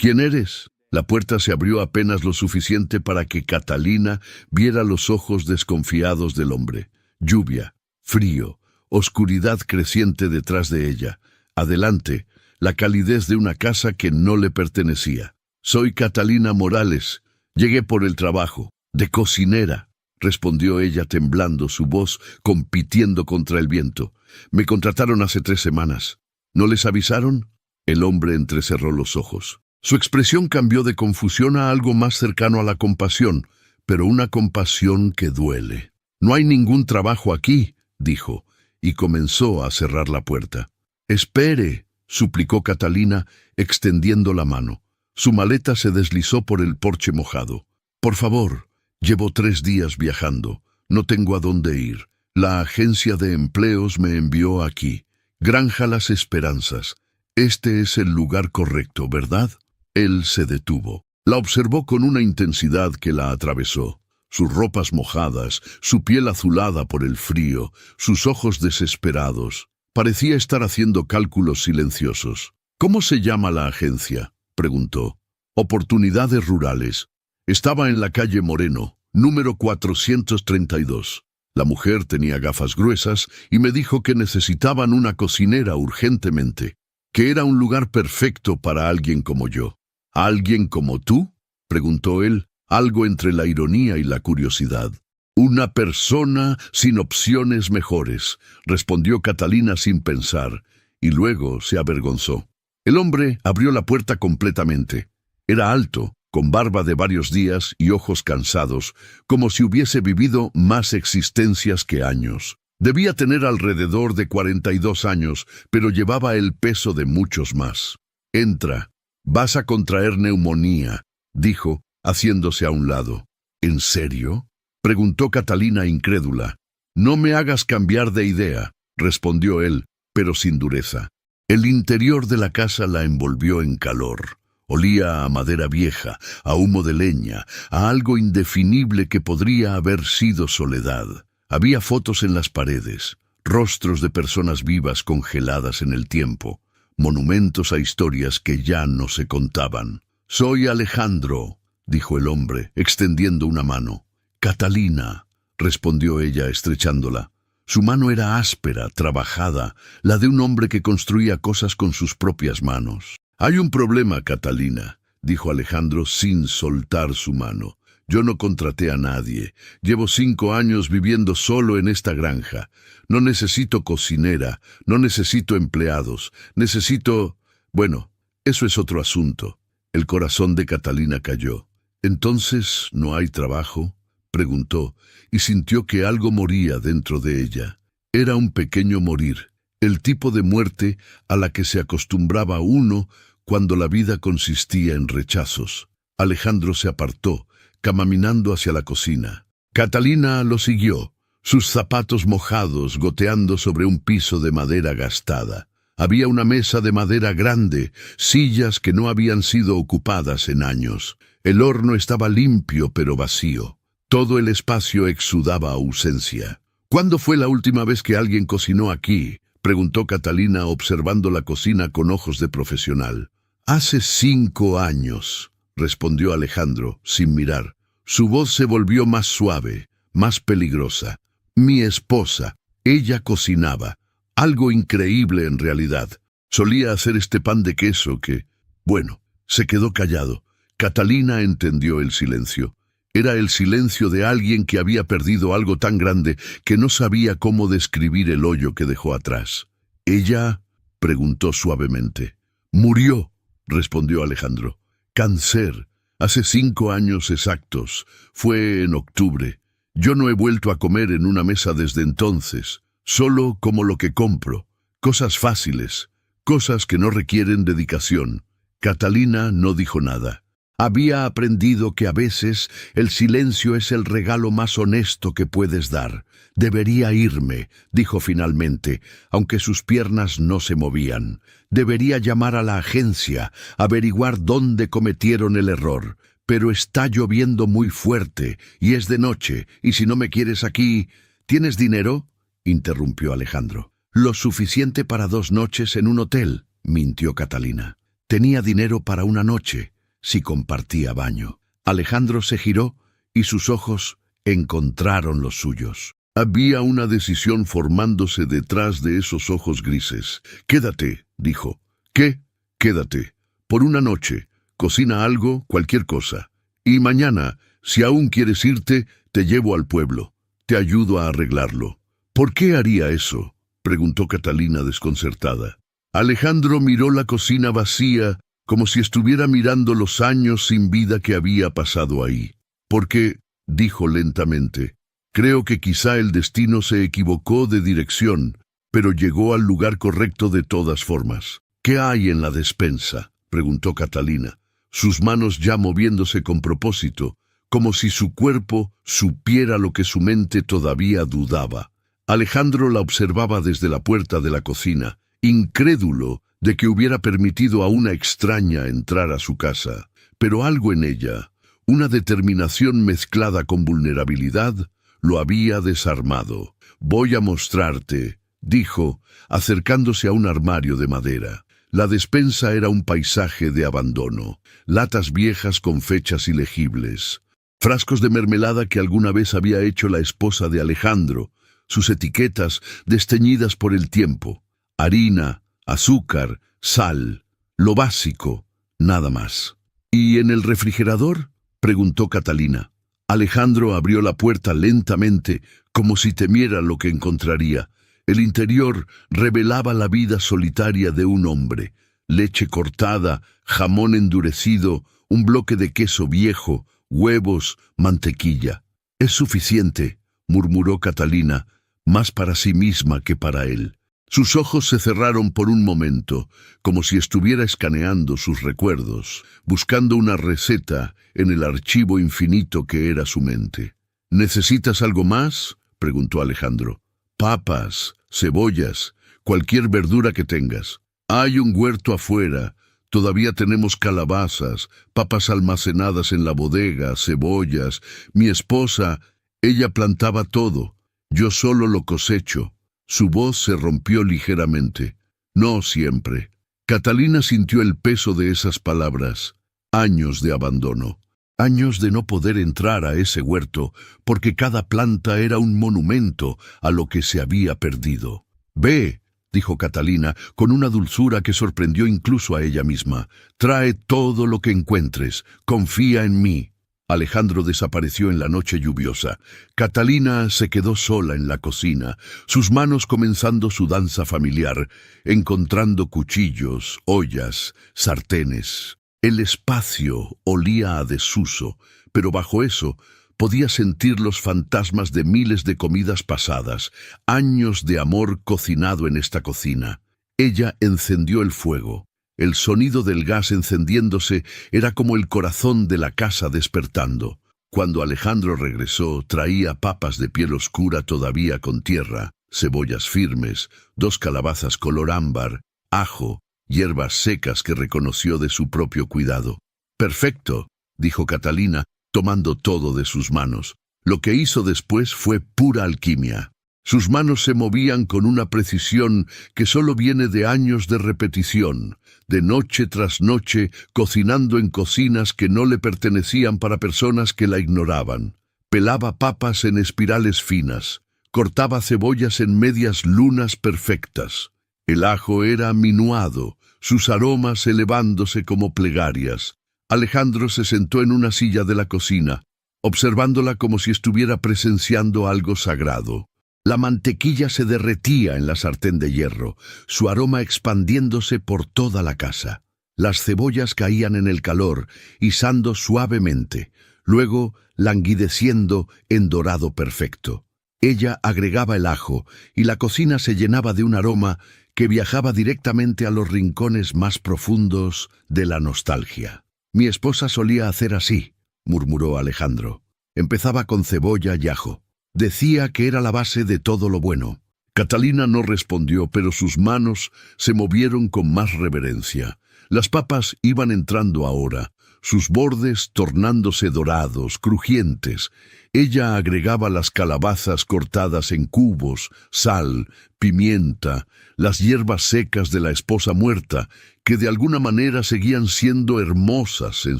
¿Quién eres? La puerta se abrió apenas lo suficiente para que Catalina viera los ojos desconfiados del hombre. Lluvia, frío, oscuridad creciente detrás de ella. Adelante, la calidez de una casa que no le pertenecía. Soy Catalina Morales. Llegué por el trabajo. De cocinera, respondió ella temblando, su voz compitiendo contra el viento. Me contrataron hace 3 semanas. ¿No les avisaron? El hombre entrecerró los ojos. Su expresión cambió de confusión a algo más cercano a la compasión, pero una compasión que duele. No hay ningún trabajo aquí, dijo, y comenzó a cerrar la puerta. Espere, suplicó Catalina, extendiendo la mano. Su maleta se deslizó por el porche mojado. Por favor, llevo 3 días viajando. No tengo a dónde ir. La agencia de empleos me envió aquí. Granja Las Esperanzas. Este es el lugar correcto, ¿verdad? Él se detuvo. La observó con una intensidad que la atravesó. Sus ropas mojadas, su piel azulada por el frío, sus ojos desesperados. Parecía estar haciendo cálculos silenciosos. ¿Cómo se llama la agencia?, preguntó. Oportunidades Rurales. Estaba en la calle Moreno, número 432. La mujer tenía gafas gruesas y me dijo que necesitaban una cocinera urgentemente, que era un lugar perfecto para alguien como yo. ¿Alguien como tú?, preguntó él, algo entre la ironía y la curiosidad. Una persona sin opciones mejores, respondió Catalina sin pensar, y luego se avergonzó. El hombre abrió la puerta completamente. Era alto, con barba de varios días y ojos cansados, como si hubiese vivido más existencias que años. Debía tener alrededor de 42 años, pero llevaba el peso de muchos más. Entra. Vas a contraer neumonía, dijo, haciéndose a un lado. ¿En serio?, preguntó Catalina incrédula. No me hagas cambiar de idea, respondió él, pero sin dureza. El interior de la casa la envolvió en calor. Olía a madera vieja, a humo de leña, a algo indefinible que podría haber sido soledad. Había fotos en las paredes, rostros de personas vivas congeladas en el tiempo, monumentos a historias que ya no se contaban. Soy Alejandro, dijo el hombre, extendiendo una mano. Catalina, respondió ella estrechándola. Su mano era áspera, trabajada, la de un hombre que construía cosas con sus propias manos. Hay un problema, Catalina, dijo Alejandro sin soltar su mano. Yo no contraté a nadie. Llevo 5 años viviendo solo en esta granja. No necesito cocinera, no necesito empleados, necesito... Bueno, eso es otro asunto. El corazón de Catalina cayó. ¿Entonces no hay trabajo?, preguntó, y sintió que algo moría dentro de ella. Era un pequeño morir, el tipo de muerte a la que se acostumbraba uno cuando la vida consistía en rechazos. Alejandro se apartó, caminando hacia la cocina. Catalina lo siguió, sus zapatos mojados goteando sobre un piso de madera gastada. Había una mesa de madera grande, sillas que no habían sido ocupadas en años. El horno estaba limpio pero vacío. Todo el espacio exudaba ausencia. ¿Cuándo fue la última vez que alguien cocinó aquí?, preguntó Catalina observando la cocina con ojos de profesional. Hace 5 años, respondió Alejandro, sin mirar. Su voz se volvió más suave, más peligrosa. Mi esposa, ella cocinaba. Algo increíble en realidad. Solía hacer este pan de queso que... Bueno, se quedó callado. Catalina entendió el silencio. Era el silencio de alguien que había perdido algo tan grande que no sabía cómo describir el hoyo que dejó atrás. ¿Ella?, preguntó suavemente. Murió, respondió Alejandro. Cáncer. Hace 5 años exactos. Fue en octubre. Yo no he vuelto a comer en una mesa desde entonces. Solo como lo que compro. Cosas fáciles. Cosas que no requieren dedicación. Catalina no dijo nada. Había aprendido que a veces el silencio es el regalo más honesto que puedes dar. Debería irme, dijo finalmente, aunque sus piernas no se movían. Debería llamar a la agencia, averiguar dónde cometieron el error. Pero está lloviendo muy fuerte, y es de noche, y si no me quieres aquí... ¿Tienes dinero?, interrumpió Alejandro. Lo suficiente para 2 noches en un hotel, mintió Catalina. Tenía dinero para una noche, si compartía baño. Alejandro se giró y sus ojos encontraron los suyos. Había una decisión formándose detrás de esos ojos grises. «Quédate», dijo. «¿Qué? Quédate. Por una noche. Cocina algo, cualquier cosa. Y mañana, si aún quieres irte, te llevo al pueblo. Te ayudo a arreglarlo». «¿Por qué haría eso?», preguntó Catalina desconcertada. Alejandro miró la cocina vacía como si estuviera mirando los años sin vida que había pasado ahí. «Porque», dijo lentamente, «creo que quizá el destino se equivocó de dirección, pero llegó al lugar correcto de todas formas». «¿Qué hay en la despensa?», preguntó Catalina, sus manos ya moviéndose con propósito, como si su cuerpo supiera lo que su mente todavía dudaba. Alejandro la observaba desde la puerta de la cocina, incrédulo de que hubiera permitido a una extraña entrar a su casa. Pero algo en ella, una determinación mezclada con vulnerabilidad, lo había desarmado. «Voy a mostrarte», dijo, acercándose a un armario de madera. La despensa era un paisaje de abandono, latas viejas con fechas ilegibles, frascos de mermelada que alguna vez había hecho la esposa de Alejandro, sus etiquetas desteñidas por el tiempo, harina, azúcar, sal, lo básico, nada más. «¿Y en el refrigerador?», preguntó Catalina. Alejandro abrió la puerta lentamente, como si temiera lo que encontraría. El interior revelaba la vida solitaria de un hombre: leche cortada, jamón endurecido, un bloque de queso viejo, huevos, mantequilla. «Es suficiente», murmuró Catalina, más para sí misma que para él. Sus ojos se cerraron por un momento, como si estuviera escaneando sus recuerdos, buscando una receta en el archivo infinito que era su mente. «¿Necesitas algo más?», preguntó Alejandro. «Papas, cebollas, cualquier verdura que tengas. Hay un huerto afuera. Todavía tenemos calabazas, papas almacenadas en la bodega, cebollas. Mi esposa, ella plantaba todo. Yo solo lo cosecho». Su voz se rompió ligeramente. «No siempre». Catalina sintió el peso de esas palabras. Años de abandono. Años de no poder entrar a ese huerto, porque cada planta era un monumento a lo que se había perdido. «Ve», dijo Catalina, con una dulzura que sorprendió incluso a ella misma. «Trae todo lo que encuentres. Confía en mí». Alejandro desapareció en la noche lluviosa. Catalina se quedó sola en la cocina, sus manos comenzando su danza familiar, encontrando cuchillos, ollas, sartenes. El espacio olía a desuso, pero bajo eso podía sentir los fantasmas de miles de comidas pasadas, años de amor cocinado en esta cocina. Ella encendió el fuego. El sonido del gas encendiéndose era como el corazón de la casa despertando. Cuando Alejandro regresó, traía papas de piel oscura todavía con tierra, cebollas firmes, 2 calabazas color ámbar, ajo, hierbas secas que reconoció de su propio cuidado. «Perfecto», dijo Catalina, tomando todo de sus manos. Lo que hizo después fue pura alquimia. Sus manos se movían con una precisión que solo viene de años de repetición, de noche tras noche cocinando en cocinas que no le pertenecían para personas que la ignoraban. Pelaba papas en espirales finas, cortaba cebollas en medias lunas perfectas. El ajo era minuado, sus aromas elevándose como plegarias. Alejandro se sentó en una silla de la cocina, observándola como si estuviera presenciando algo sagrado. La mantequilla se derretía en la sartén de hierro, su aroma expandiéndose por toda la casa. Las cebollas caían en el calor, izando suavemente, luego languideciendo en dorado perfecto. Ella agregaba el ajo, y la cocina se llenaba de un aroma que viajaba directamente a los rincones más profundos de la nostalgia. «Mi esposa solía hacer así», murmuró Alejandro. «Empezaba con cebolla y ajo. Decía que era la base de todo lo bueno». Catalina no respondió, pero sus manos se movieron con más reverencia. Las papas iban entrando ahora, sus bordes tornándose dorados, crujientes. Ella agregaba las calabazas cortadas en cubos, sal, pimienta, las hierbas secas de la esposa muerta, que de alguna manera seguían siendo hermosas en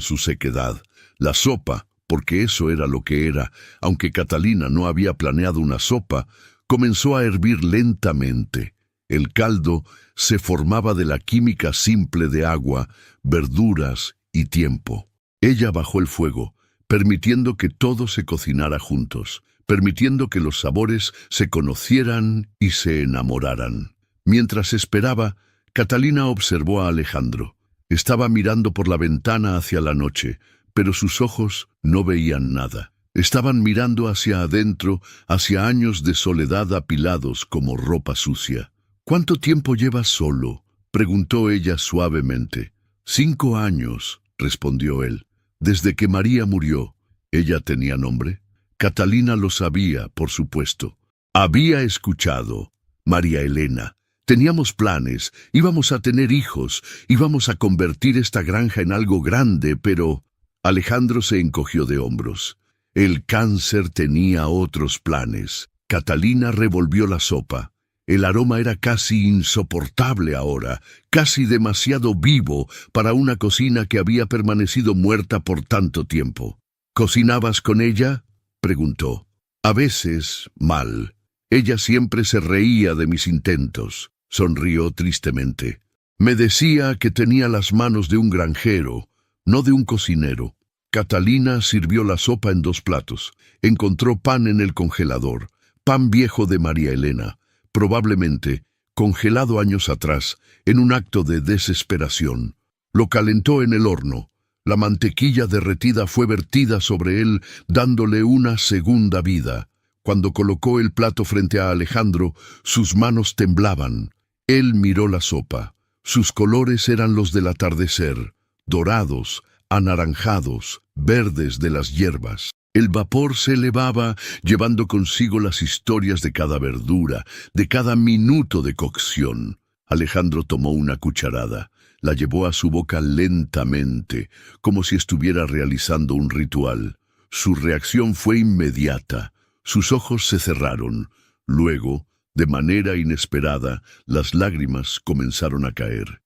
su sequedad. La sopa, porque eso era lo que era, aunque Catalina no había planeado una sopa, comenzó a hervir lentamente. El caldo se formaba de la química simple de agua, verduras y tiempo. Ella bajó el fuego, permitiendo que todo se cocinara juntos, permitiendo que los sabores se conocieran y se enamoraran. Mientras esperaba, Catalina observó a Alejandro. Estaba mirando por la ventana hacia la noche, pero sus ojos no veían nada. Estaban mirando hacia adentro, hacia años de soledad apilados como ropa sucia. «¿Cuánto tiempo llevas solo?», preguntó ella suavemente. «5 años», respondió él. «Desde que María murió». ¿Ella tenía nombre? Catalina lo sabía, por supuesto. Había escuchado. María Elena. Teníamos planes, íbamos a tener hijos, íbamos a convertir esta granja en algo grande, pero... Alejandro se encogió de hombros. El cáncer tenía otros planes. Catalina revolvió la sopa. El aroma era casi insoportable ahora, casi demasiado vivo para una cocina que había permanecido muerta por tanto tiempo. «¿Cocinabas con ella?», preguntó. «A veces, mal. Ella siempre se reía de mis intentos», sonrió tristemente. «Me decía que tenía las manos de un granjero, no de un cocinero». Catalina sirvió la sopa en 2 platos. Encontró pan en el congelador, pan viejo de María Elena, probablemente congelado años atrás, en un acto de desesperación. Lo calentó en el horno. La mantequilla derretida fue vertida sobre él, dándole una segunda vida. Cuando colocó el plato frente a Alejandro, sus manos temblaban. Él miró la sopa. Sus colores eran los del atardecer, dorados, anaranjados, verdes de las hierbas. El vapor se elevaba, llevando consigo las historias de cada verdura, de cada minuto de cocción. Alejandro tomó una cucharada, la llevó a su boca lentamente, como si estuviera realizando un ritual. Su reacción fue inmediata. Sus ojos se cerraron. Luego, de manera inesperada, las lágrimas comenzaron a caer.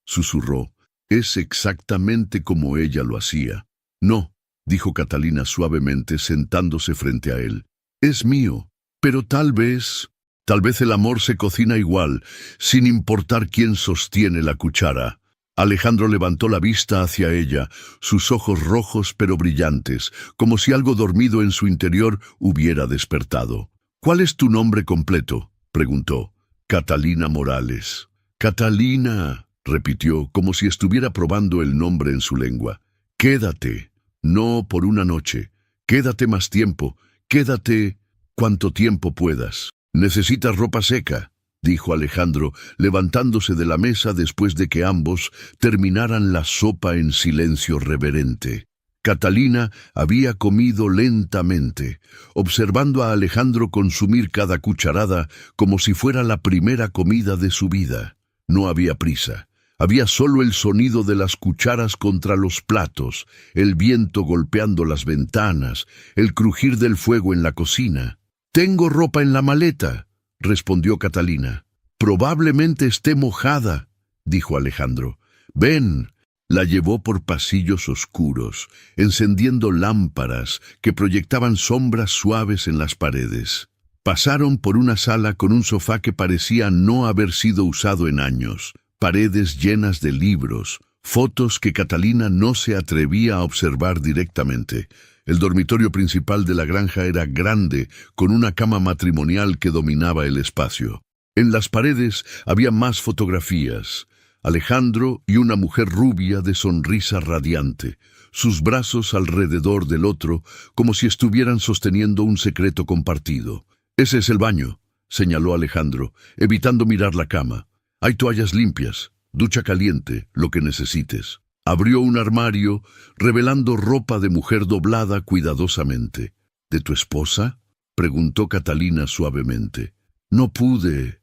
Susurró, «es exactamente como ella lo hacía». «No», dijo Catalina suavemente, sentándose frente a él. «Es mío, pero tal vez el amor se cocina igual, sin importar quién sostiene la cuchara». Alejandro levantó la vista hacia ella, sus ojos rojos pero brillantes, como si algo dormido en su interior hubiera despertado. «¿Cuál es tu nombre completo?», preguntó. «Catalina Morales». «Catalina», repitió, como si estuviera probando el nombre en su lengua. «Quédate, no por una noche. Quédate más tiempo. Quédate cuanto tiempo puedas». «¿Necesitas ropa seca?», dijo Alejandro, levantándose de la mesa después de que ambos terminaran la sopa en silencio reverente. Catalina había comido lentamente, observando a Alejandro consumir cada cucharada como si fuera la primera comida de su vida. No había prisa. Había solo el sonido de las cucharas contra los platos, el viento golpeando las ventanas, el crujir del fuego en la cocina. «Tengo ropa en la maleta», respondió Catalina. «Probablemente esté mojada», dijo Alejandro. «Ven». La llevó por pasillos oscuros, encendiendo lámparas que proyectaban sombras suaves en las paredes. Pasaron por una sala con un sofá que parecía no haber sido usado en años, paredes llenas de libros, fotos que Catalina no se atrevía a observar directamente. El dormitorio principal de la granja era grande, con una cama matrimonial que dominaba el espacio. En las paredes había más fotografías. Alejandro y una mujer rubia de sonrisa radiante, sus brazos alrededor del otro, como si estuvieran sosteniendo un secreto compartido. «Ese es el baño», señaló Alejandro, evitando mirar la cama. «Hay toallas limpias, ducha caliente, lo que necesites». Abrió un armario, revelando ropa de mujer doblada cuidadosamente. «¿De tu esposa?», preguntó Catalina suavemente. No pude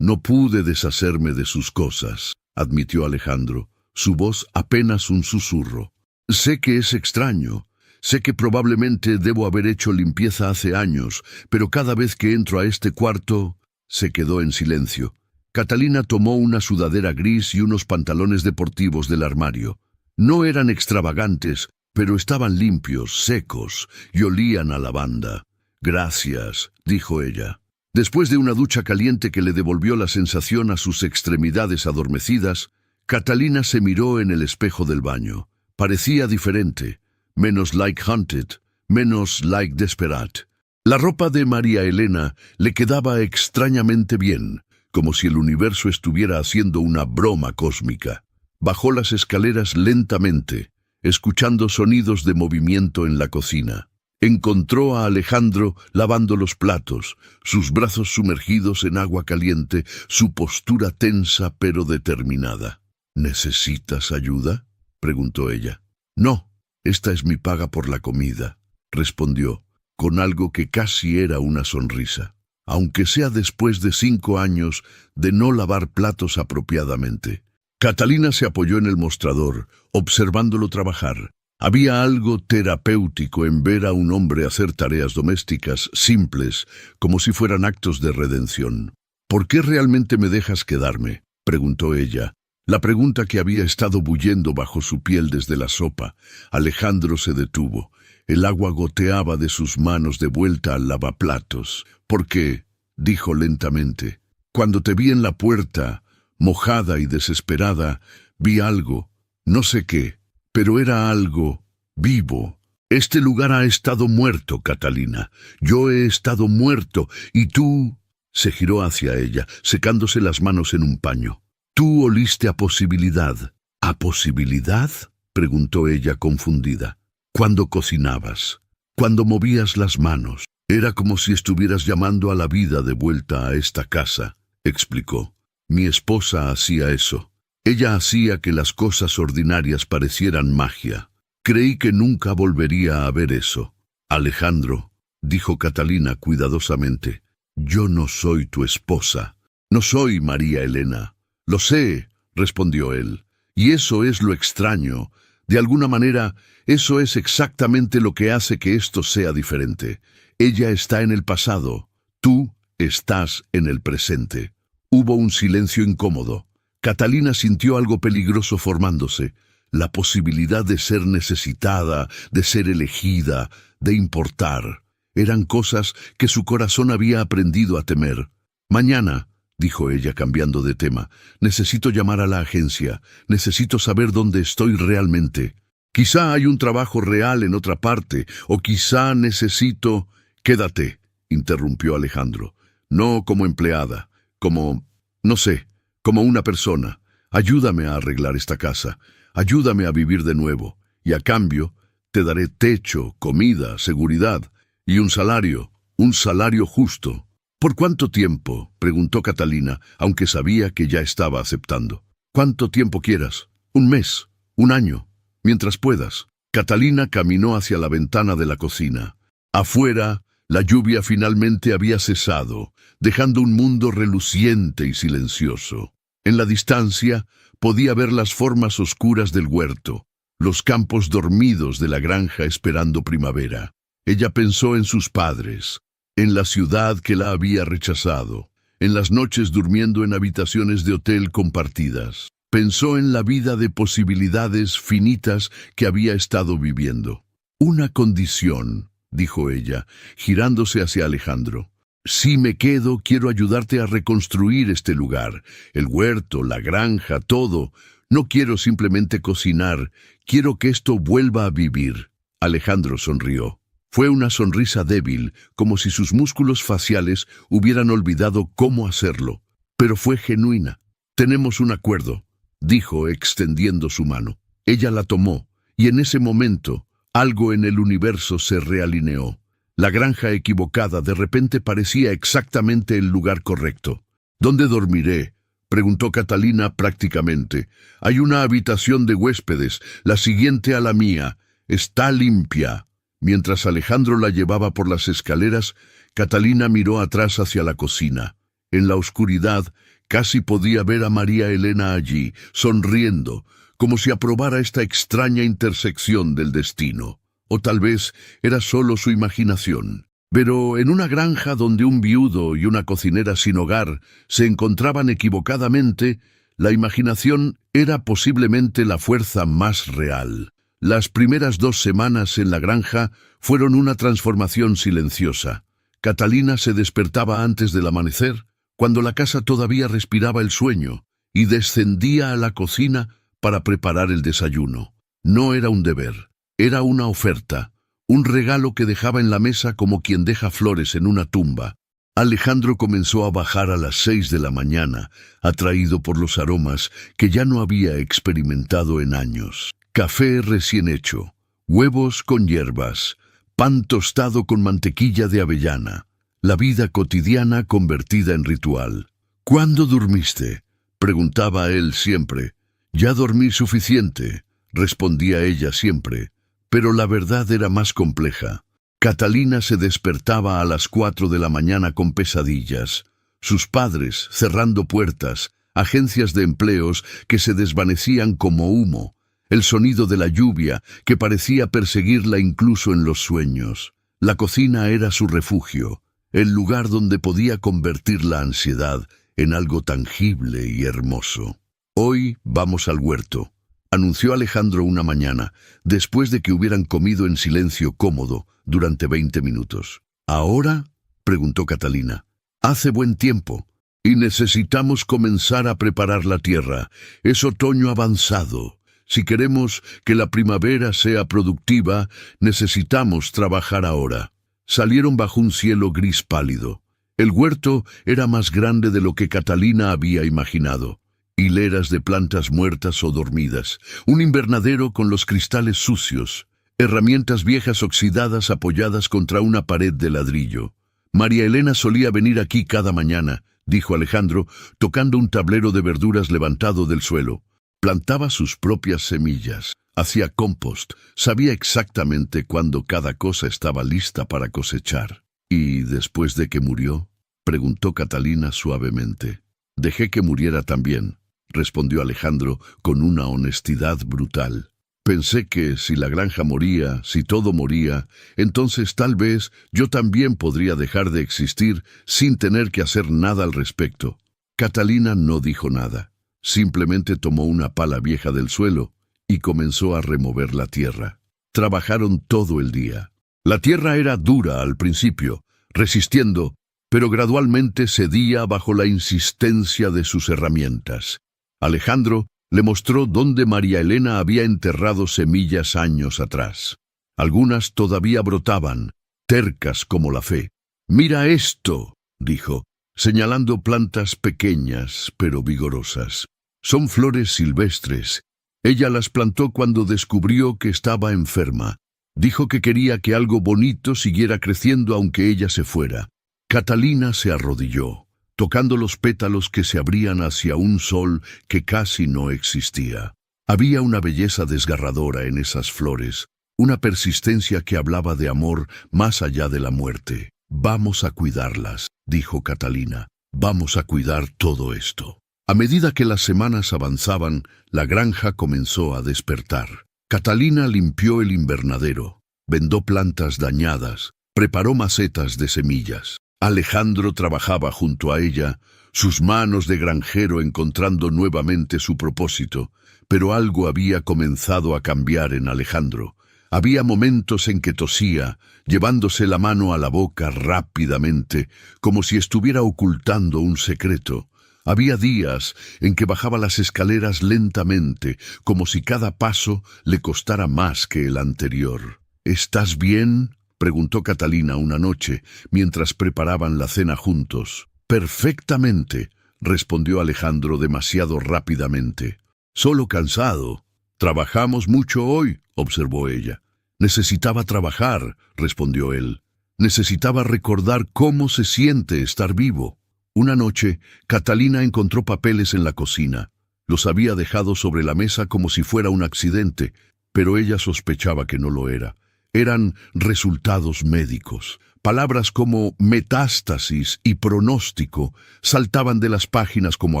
deshacerme de sus cosas». admitió Alejandro, su voz apenas un susurro. Sé que es extraño. Sé que probablemente debo haber hecho limpieza hace años, pero cada vez que entro a este cuarto... Se quedó en silencio. Catalina tomó una sudadera gris y unos pantalones deportivos del armario. No eran extravagantes, pero estaban limpios, secos, y olían a lavanda. «Gracias», dijo ella. Después de una ducha caliente que le devolvió la sensación a sus extremidades adormecidas, Catalina se miró en el espejo del baño. Parecía diferente, menos like Hunted, menos like Desperate. La ropa de María Elena le quedaba extrañamente bien, como si el universo estuviera haciendo una broma cósmica. Bajó las escaleras lentamente, escuchando sonidos de movimiento en la cocina. Encontró a Alejandro lavando los platos, sus brazos sumergidos en agua caliente, su postura tensa pero determinada. «¿Necesitas ayuda?», preguntó ella. «No, esta es mi paga por la comida», respondió, con algo que casi era una sonrisa, aunque sea después de 5 años de no lavar platos apropiadamente. Catalina se apoyó en el mostrador, observándolo trabajar. Había algo terapéutico en ver a un hombre hacer tareas domésticas simples, como si fueran actos de redención. «¿Por qué realmente me dejas quedarme?», preguntó ella. La pregunta que había estado bullendo bajo su piel desde la sopa. Alejandro se detuvo. El agua goteaba de sus manos de vuelta al lavaplatos. «¿Por qué?», dijo lentamente. «Cuando te vi en la puerta, mojada y desesperada, vi algo, no sé qué, pero era algo vivo. Este lugar ha estado muerto, Catalina. Yo he estado muerto, y tú...» Se giró hacia ella, secándose las manos en un paño. «Tú oliste a posibilidad». «¿A posibilidad?», preguntó ella confundida. «Cuando cocinabas, cuando movías las manos, era como si estuvieras llamando a la vida de vuelta a esta casa», explicó. «Mi esposa hacía eso. Ella hacía que las cosas ordinarias parecieran magia. Creí que nunca volvería a ver eso». «Alejandro», dijo Catalina cuidadosamente, «yo no soy tu esposa. No soy María Elena». «Lo sé», respondió él, «y eso es lo extraño. De alguna manera, eso es exactamente lo que hace que esto sea diferente. Ella está en el pasado, tú estás en el presente». Hubo un silencio incómodo. Catalina sintió algo peligroso formándose, la posibilidad de ser necesitada, de ser elegida, de importar. Eran cosas que su corazón había aprendido a temer. «Mañana», dijo ella cambiando de tema, «necesito llamar a la agencia, necesito saber dónde estoy realmente. Quizá hay un trabajo real en otra parte, o quizá necesito...» «Quédate», interrumpió Alejandro, «no como empleada, como, no sé, como una persona. Ayúdame a arreglar esta casa, ayúdame a vivir de nuevo, y a cambio te daré techo, comida, seguridad, y un salario justo». «¿Por cuánto tiempo?», preguntó Catalina, aunque sabía que ya estaba aceptando. «¿Cuánto tiempo quieras? ¿Un mes? ¿Un año? Mientras puedas». Catalina caminó hacia la ventana de la cocina. Afuera, la lluvia finalmente había cesado, dejando un mundo reluciente y silencioso. En la distancia, podía ver las formas oscuras del huerto, los campos dormidos de la granja esperando primavera. Ella pensó en sus padres, en la ciudad que la había rechazado, en las noches durmiendo en habitaciones de hotel compartidas. Pensó en la vida de posibilidades finitas que había estado viviendo. «Una condición», dijo ella, girándose hacia Alejandro. «Si me quedo, quiero ayudarte a reconstruir este lugar, el huerto, la granja, todo. No quiero simplemente cocinar, quiero que esto vuelva a vivir». Alejandro sonrió. Fue una sonrisa débil, como si sus músculos faciales hubieran olvidado cómo hacerlo, pero fue genuina. «Tenemos un acuerdo», dijo extendiendo su mano. Ella la tomó, y en ese momento, algo en el universo se realineó. La granja equivocada de repente parecía exactamente el lugar correcto. «¿Dónde dormiré?», preguntó Catalina prácticamente. «Hay una habitación de huéspedes, la siguiente a la mía. Está limpia». Mientras Alejandro la llevaba por las escaleras, Catalina miró atrás hacia la cocina. En la oscuridad, Casi podía ver a María Elena allí, sonriendo, como si aprobara esta extraña intersección del destino. O tal vez era solo su imaginación. Pero en una granja donde un viudo y una cocinera sin hogar se encontraban equivocadamente, la imaginación era posiblemente la fuerza más real. Las primeras 2 semanas en la granja fueron una transformación silenciosa. Catalina se despertaba antes del amanecer, cuando la casa todavía respiraba el sueño, y descendía a la cocina para preparar el desayuno. No era un deber, era una oferta, un regalo que dejaba en la mesa como quien deja flores en una tumba. Alejandro comenzó a bajar a las 6 de la mañana, atraído por los aromas que ya no había experimentado en años. Café recién hecho, huevos con hierbas, pan tostado con mantequilla de avellana. La vida cotidiana convertida en ritual. ¿Cuándo dormiste?, preguntaba él siempre. Ya dormí suficiente, respondía ella siempre, pero la verdad era más compleja. Catalina se despertaba a las 4 de la mañana con pesadillas. Sus padres, cerrando puertas, agencias de empleos que se desvanecían como humo, el sonido de la lluvia que parecía perseguirla incluso en los sueños. La cocina era su refugio, el lugar donde podía convertir la ansiedad en algo tangible y hermoso. «Hoy vamos al huerto», anunció Alejandro una mañana, después de que hubieran comido en silencio cómodo durante 20 minutos. «¿Ahora?», preguntó Catalina. «Hace buen tiempo, y necesitamos comenzar a preparar la tierra. Es otoño avanzado. Si queremos que la primavera sea productiva, necesitamos trabajar ahora». Salieron bajo un cielo gris pálido. El huerto era más grande de lo que Catalina había imaginado. Hileras de plantas muertas o dormidas, un invernadero con los cristales sucios, herramientas viejas oxidadas apoyadas contra una pared de ladrillo. «María Elena solía venir aquí cada mañana», dijo Alejandro, tocando un tablero de verduras levantado del suelo. Plantaba sus propias semillas. Hacía compost, sabía exactamente cuándo cada cosa estaba lista para cosechar. «¿Y después de que murió?», preguntó Catalina suavemente. «Dejé que muriera también», respondió Alejandro con una honestidad brutal. «Pensé que si la granja moría, si todo moría, entonces tal vez yo también podría dejar de existir sin tener que hacer nada al respecto». Catalina no dijo nada. Simplemente tomó una pala vieja del suelo y comenzó a remover la tierra. Trabajaron todo el día. La tierra era dura al principio, resistiendo, pero gradualmente cedía bajo la insistencia de sus herramientas. Alejandro le mostró dónde María Elena había enterrado semillas años atrás. Algunas todavía brotaban, tercas como la fe. «Mira esto», dijo, señalando plantas pequeñas pero vigorosas. «Son flores silvestres. Ella las plantó cuando descubrió que estaba enferma. Dijo que quería que algo bonito siguiera creciendo aunque ella se fuera». Catalina se arrodilló, tocando los pétalos que se abrían hacia un sol que casi no existía. Había una belleza desgarradora en esas flores, una persistencia que hablaba de amor más allá de la muerte. «Vamos a cuidarlas», dijo Catalina. «Vamos a cuidar todo esto». A medida que las semanas avanzaban, la granja comenzó a despertar. Catalina limpió el invernadero, vendó plantas dañadas, preparó macetas de semillas. Alejandro trabajaba junto a ella, sus manos de granjero encontrando nuevamente su propósito, pero algo había comenzado a cambiar en Alejandro. Había momentos en que tosía, llevándose la mano a la boca rápidamente, como si estuviera ocultando un secreto. Había días en que bajaba las escaleras lentamente, como si cada paso le costara más que el anterior. «¿Estás bien?», preguntó Catalina una noche, mientras preparaban la cena juntos. «Perfectamente», respondió Alejandro demasiado rápidamente. «Solo cansado». «Trabajamos mucho hoy», observó ella. «Necesitaba trabajar», respondió él. «Necesitaba recordar cómo se siente estar vivo». Una noche, Catalina encontró papeles en la cocina. Los había dejado sobre la mesa como si fuera un accidente, pero ella sospechaba que no lo era. Eran resultados médicos, Palabras como metástasis y pronóstico saltaban de las páginas como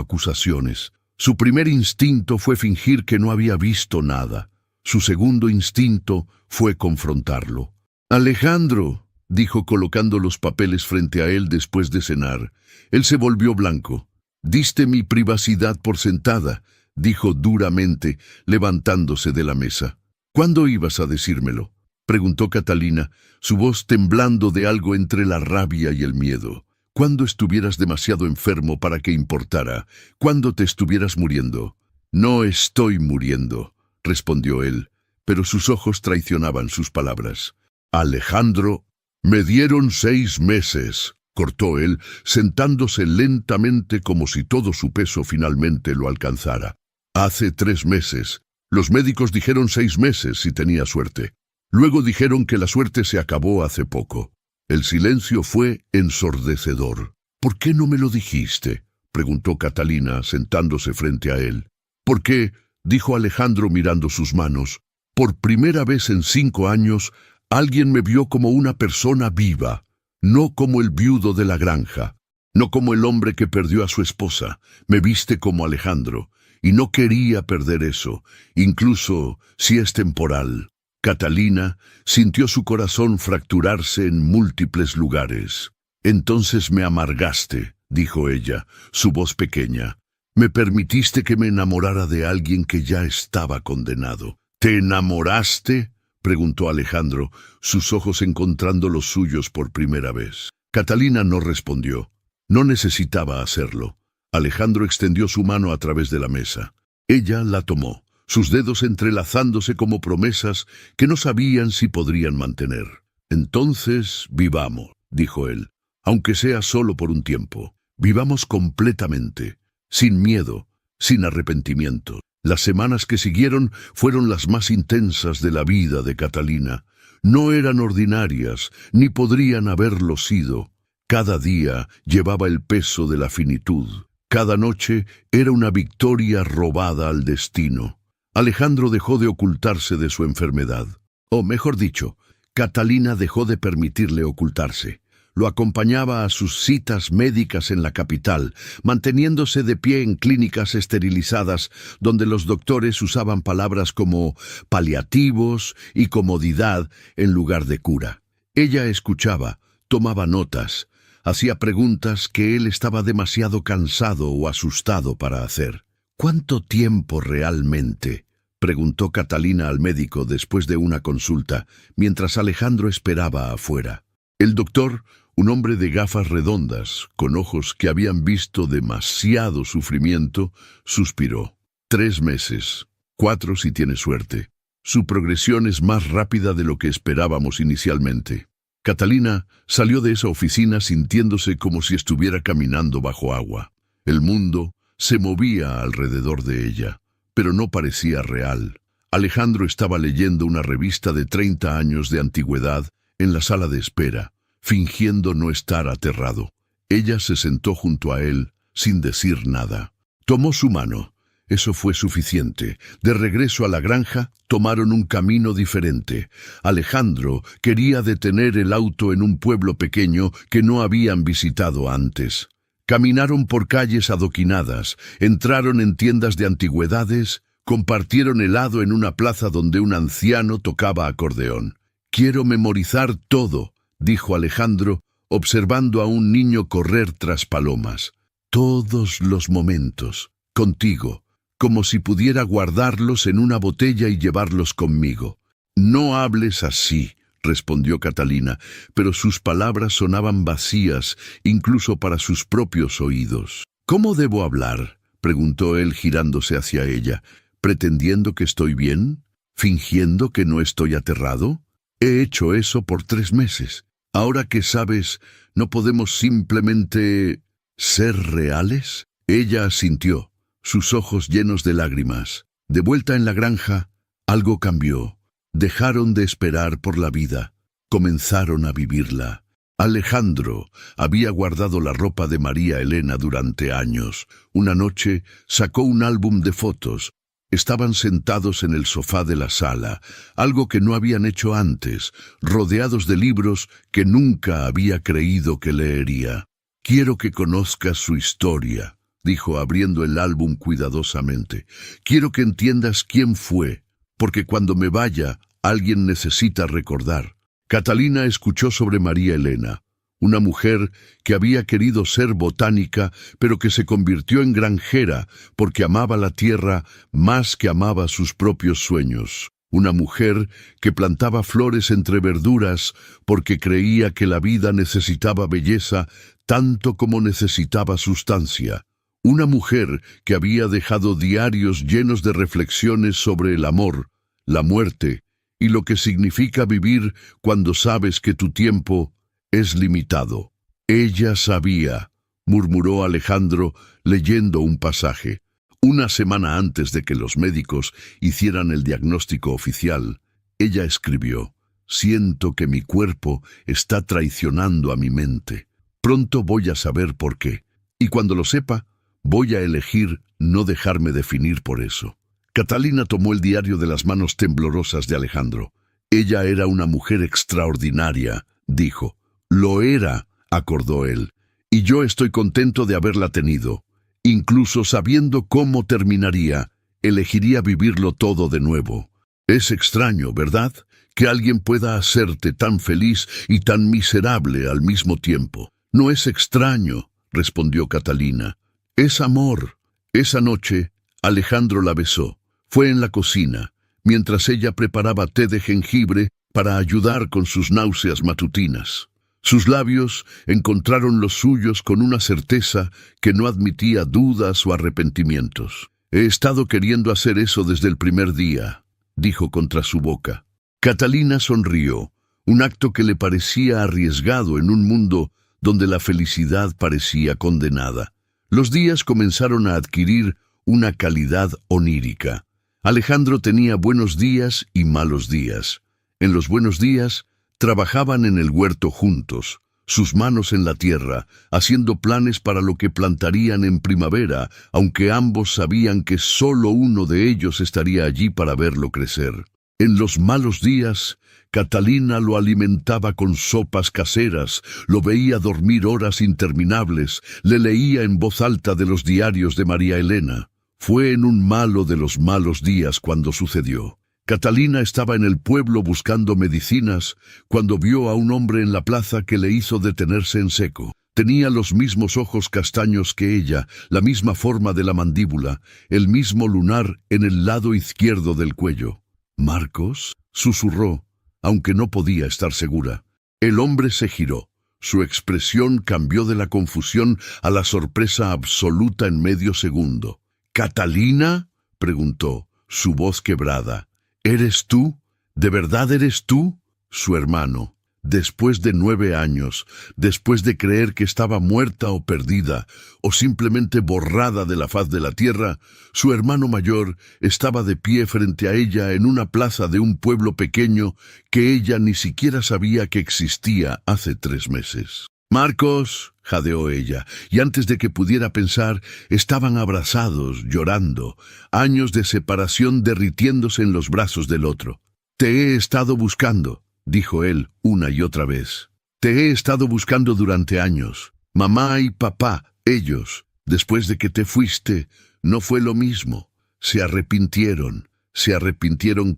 acusaciones. Su primer instinto fue fingir que no había visto nada. Su segundo instinto fue confrontarlo. «Alejandro», dijo colocando los papeles frente a él después de cenar. Él se volvió blanco. «Diste mi privacidad por sentada», dijo duramente, levantándose de la mesa. «¿Cuándo ibas a decírmelo?», preguntó Catalina, su voz temblando de algo entre la rabia y el miedo. «¿Cuándo estuvieras demasiado enfermo para que importara? ¿Cuándo te estuvieras muriendo?» «No estoy muriendo», respondió él, pero sus ojos traicionaban sus palabras. «Alejandro, me dieron 6 meses», cortó él, sentándose lentamente como si todo su peso finalmente lo alcanzara. «Hace 3 meses. Los médicos dijeron 6 meses si tenía suerte. Luego dijeron que la suerte se acabó hace poco». El silencio fue ensordecedor. «¿Por qué no me lo dijiste?», preguntó Catalina, sentándose frente a él. «¿Por qué?», dijo Alejandro mirando sus manos. «Por primera vez en 5 años, alguien me vio como una persona viva, no como el viudo de la granja, no como el hombre que perdió a su esposa. Me viste como Alejandro, y no quería perder eso, incluso si es temporal». Catalina sintió su corazón fracturarse en múltiples lugares. «Entonces me amargaste», dijo ella, su voz pequeña. «Me permitiste que me enamorara de alguien que ya estaba condenado». «¿Te enamoraste?», preguntó Alejandro, sus ojos encontrando los suyos por primera vez. Catalina no respondió. No necesitaba hacerlo. Alejandro extendió su mano a través de la mesa. Ella la tomó, sus dedos entrelazándose como promesas que no sabían si podrían mantener. «Entonces vivamos», dijo él, «aunque sea solo por un tiempo. Vivamos completamente, sin miedo, sin arrepentimiento». Las semanas que siguieron fueron las más intensas de la vida de Catalina. No eran ordinarias, ni podrían haberlo sido. Cada día llevaba el peso de la finitud. Cada noche era una victoria robada al destino. Alejandro dejó de ocultarse de su enfermedad. O mejor dicho, Catalina dejó de permitirle ocultarse. Lo acompañaba a sus citas médicas en la capital, manteniéndose de pie en clínicas esterilizadas donde los doctores usaban palabras como paliativos y comodidad en lugar de cura. Ella escuchaba, tomaba notas, hacía preguntas que él estaba demasiado cansado o asustado para hacer. «¿Cuánto tiempo realmente?», preguntó Catalina al médico después de una consulta, mientras Alejandro esperaba afuera. El doctor, un hombre de gafas redondas, con ojos que habían visto demasiado sufrimiento, suspiró. 3 meses, 4 si tiene suerte. Su progresión es más rápida de lo que esperábamos inicialmente. Catalina salió de esa oficina sintiéndose como si estuviera caminando bajo agua. El mundo se movía alrededor de ella, pero no parecía real. Alejandro estaba leyendo una revista de 30 años de antigüedad en la sala de espera, fingiendo no estar aterrado. Ella se sentó junto a él, sin decir nada. Tomó su mano. Eso fue suficiente. De regreso a la granja, tomaron un camino diferente. Alejandro quería detener el auto en un pueblo pequeño que no habían visitado antes. Caminaron por calles adoquinadas, entraron en tiendas de antigüedades, compartieron helado en una plaza donde un anciano tocaba acordeón. «Quiero memorizar todo», dijo Alejandro, observando a un niño correr tras palomas. «Todos los momentos, contigo, como si pudiera guardarlos en una botella y llevarlos conmigo». «No hables así», respondió Catalina, pero sus palabras sonaban vacías, incluso para sus propios oídos. «¿Cómo debo hablar?», preguntó él girándose hacia ella. «¿Pretendiendo que estoy bien? ¿Fingiendo que no estoy aterrado? He hecho eso por 3 meses. Ahora que sabes, ¿no podemos simplemente ser reales?» Ella asintió, sus ojos llenos de lágrimas. De vuelta en la granja, algo cambió. Dejaron de esperar por la vida. Comenzaron a vivirla. Alejandro había guardado la ropa de María Elena durante años. Una noche sacó un álbum de fotos. Estaban sentados en el sofá de la sala, algo que no habían hecho antes, rodeados de libros que nunca había creído que leería. «Quiero que conozcas su historia», dijo abriendo el álbum cuidadosamente. «Quiero que entiendas quién fue, porque cuando me vaya, alguien necesita recordar». Catalina escuchó sobre María Elena, una mujer que había querido ser botánica, pero que se convirtió en granjera porque amaba la tierra más que amaba sus propios sueños. Una mujer que plantaba flores entre verduras porque creía que la vida necesitaba belleza tanto como necesitaba sustancia. Una mujer que había dejado diarios llenos de reflexiones sobre el amor, la muerte y lo que significa vivir cuando sabes que tu tiempo es limitado. «Ella sabía», murmuró Alejandro leyendo un pasaje. Una semana antes de que los médicos hicieran el diagnóstico oficial, ella escribió: «Siento que mi cuerpo está traicionando a mi mente. Pronto voy a saber por qué. Y cuando lo sepa, voy a elegir no dejarme definir por eso». Catalina tomó el diario de las manos temblorosas de Alejandro. «Ella era una mujer extraordinaria», dijo. «Lo era», acordó él, «y yo estoy contento de haberla tenido. Incluso sabiendo cómo terminaría, elegiría vivirlo todo de nuevo. Es extraño, ¿verdad?, que alguien pueda hacerte tan feliz y tan miserable al mismo tiempo». «No es extraño», respondió Catalina. «Es amor». Esa noche, Alejandro la besó. Fue en la cocina, mientras ella preparaba té de jengibre para ayudar con sus náuseas matutinas. Sus labios encontraron los suyos con una certeza que no admitía dudas o arrepentimientos. «He estado queriendo hacer eso desde el primer día», dijo contra su boca. Catalina sonrió, un acto que le parecía arriesgado en un mundo donde la felicidad parecía condenada. Los días comenzaron a adquirir una calidad onírica. Alejandro tenía buenos días y malos días. En los buenos días, trabajaban en el huerto juntos, sus manos en la tierra, haciendo planes para lo que plantarían en primavera, aunque ambos sabían que solo uno de ellos estaría allí para verlo crecer. En los malos días, Catalina lo alimentaba con sopas caseras, lo veía dormir horas interminables, le leía en voz alta de los diarios de María Elena. Fue en un malo de los malos días cuando sucedió. Catalina estaba en el pueblo buscando medicinas cuando vio a un hombre en la plaza que le hizo detenerse en seco. Tenía los mismos ojos castaños que ella, la misma forma de la mandíbula, el mismo lunar en el lado izquierdo del cuello. «¿Marcos?», susurró, aunque no podía estar segura. El hombre se giró. Su expresión cambió de la confusión a la sorpresa absoluta en medio segundo. «¿Catalina?», preguntó, su voz quebrada. «¿Eres tú? ¿De verdad eres tú?». Su hermano, después de 9 años, después de creer que estaba muerta o perdida, o simplemente borrada de la faz de la tierra, su hermano mayor estaba de pie frente a ella en una plaza de un pueblo pequeño que ella ni siquiera sabía que existía hace 3 meses. «Marcos», jadeó ella, y antes de que pudiera pensar, estaban abrazados, llorando, años de separación derritiéndose en los brazos del otro. «Te he estado buscando», dijo él una y otra vez. «Te he estado buscando durante años. Mamá y papá, ellos, después de que te fuiste, no fue lo mismo. Se arrepintieron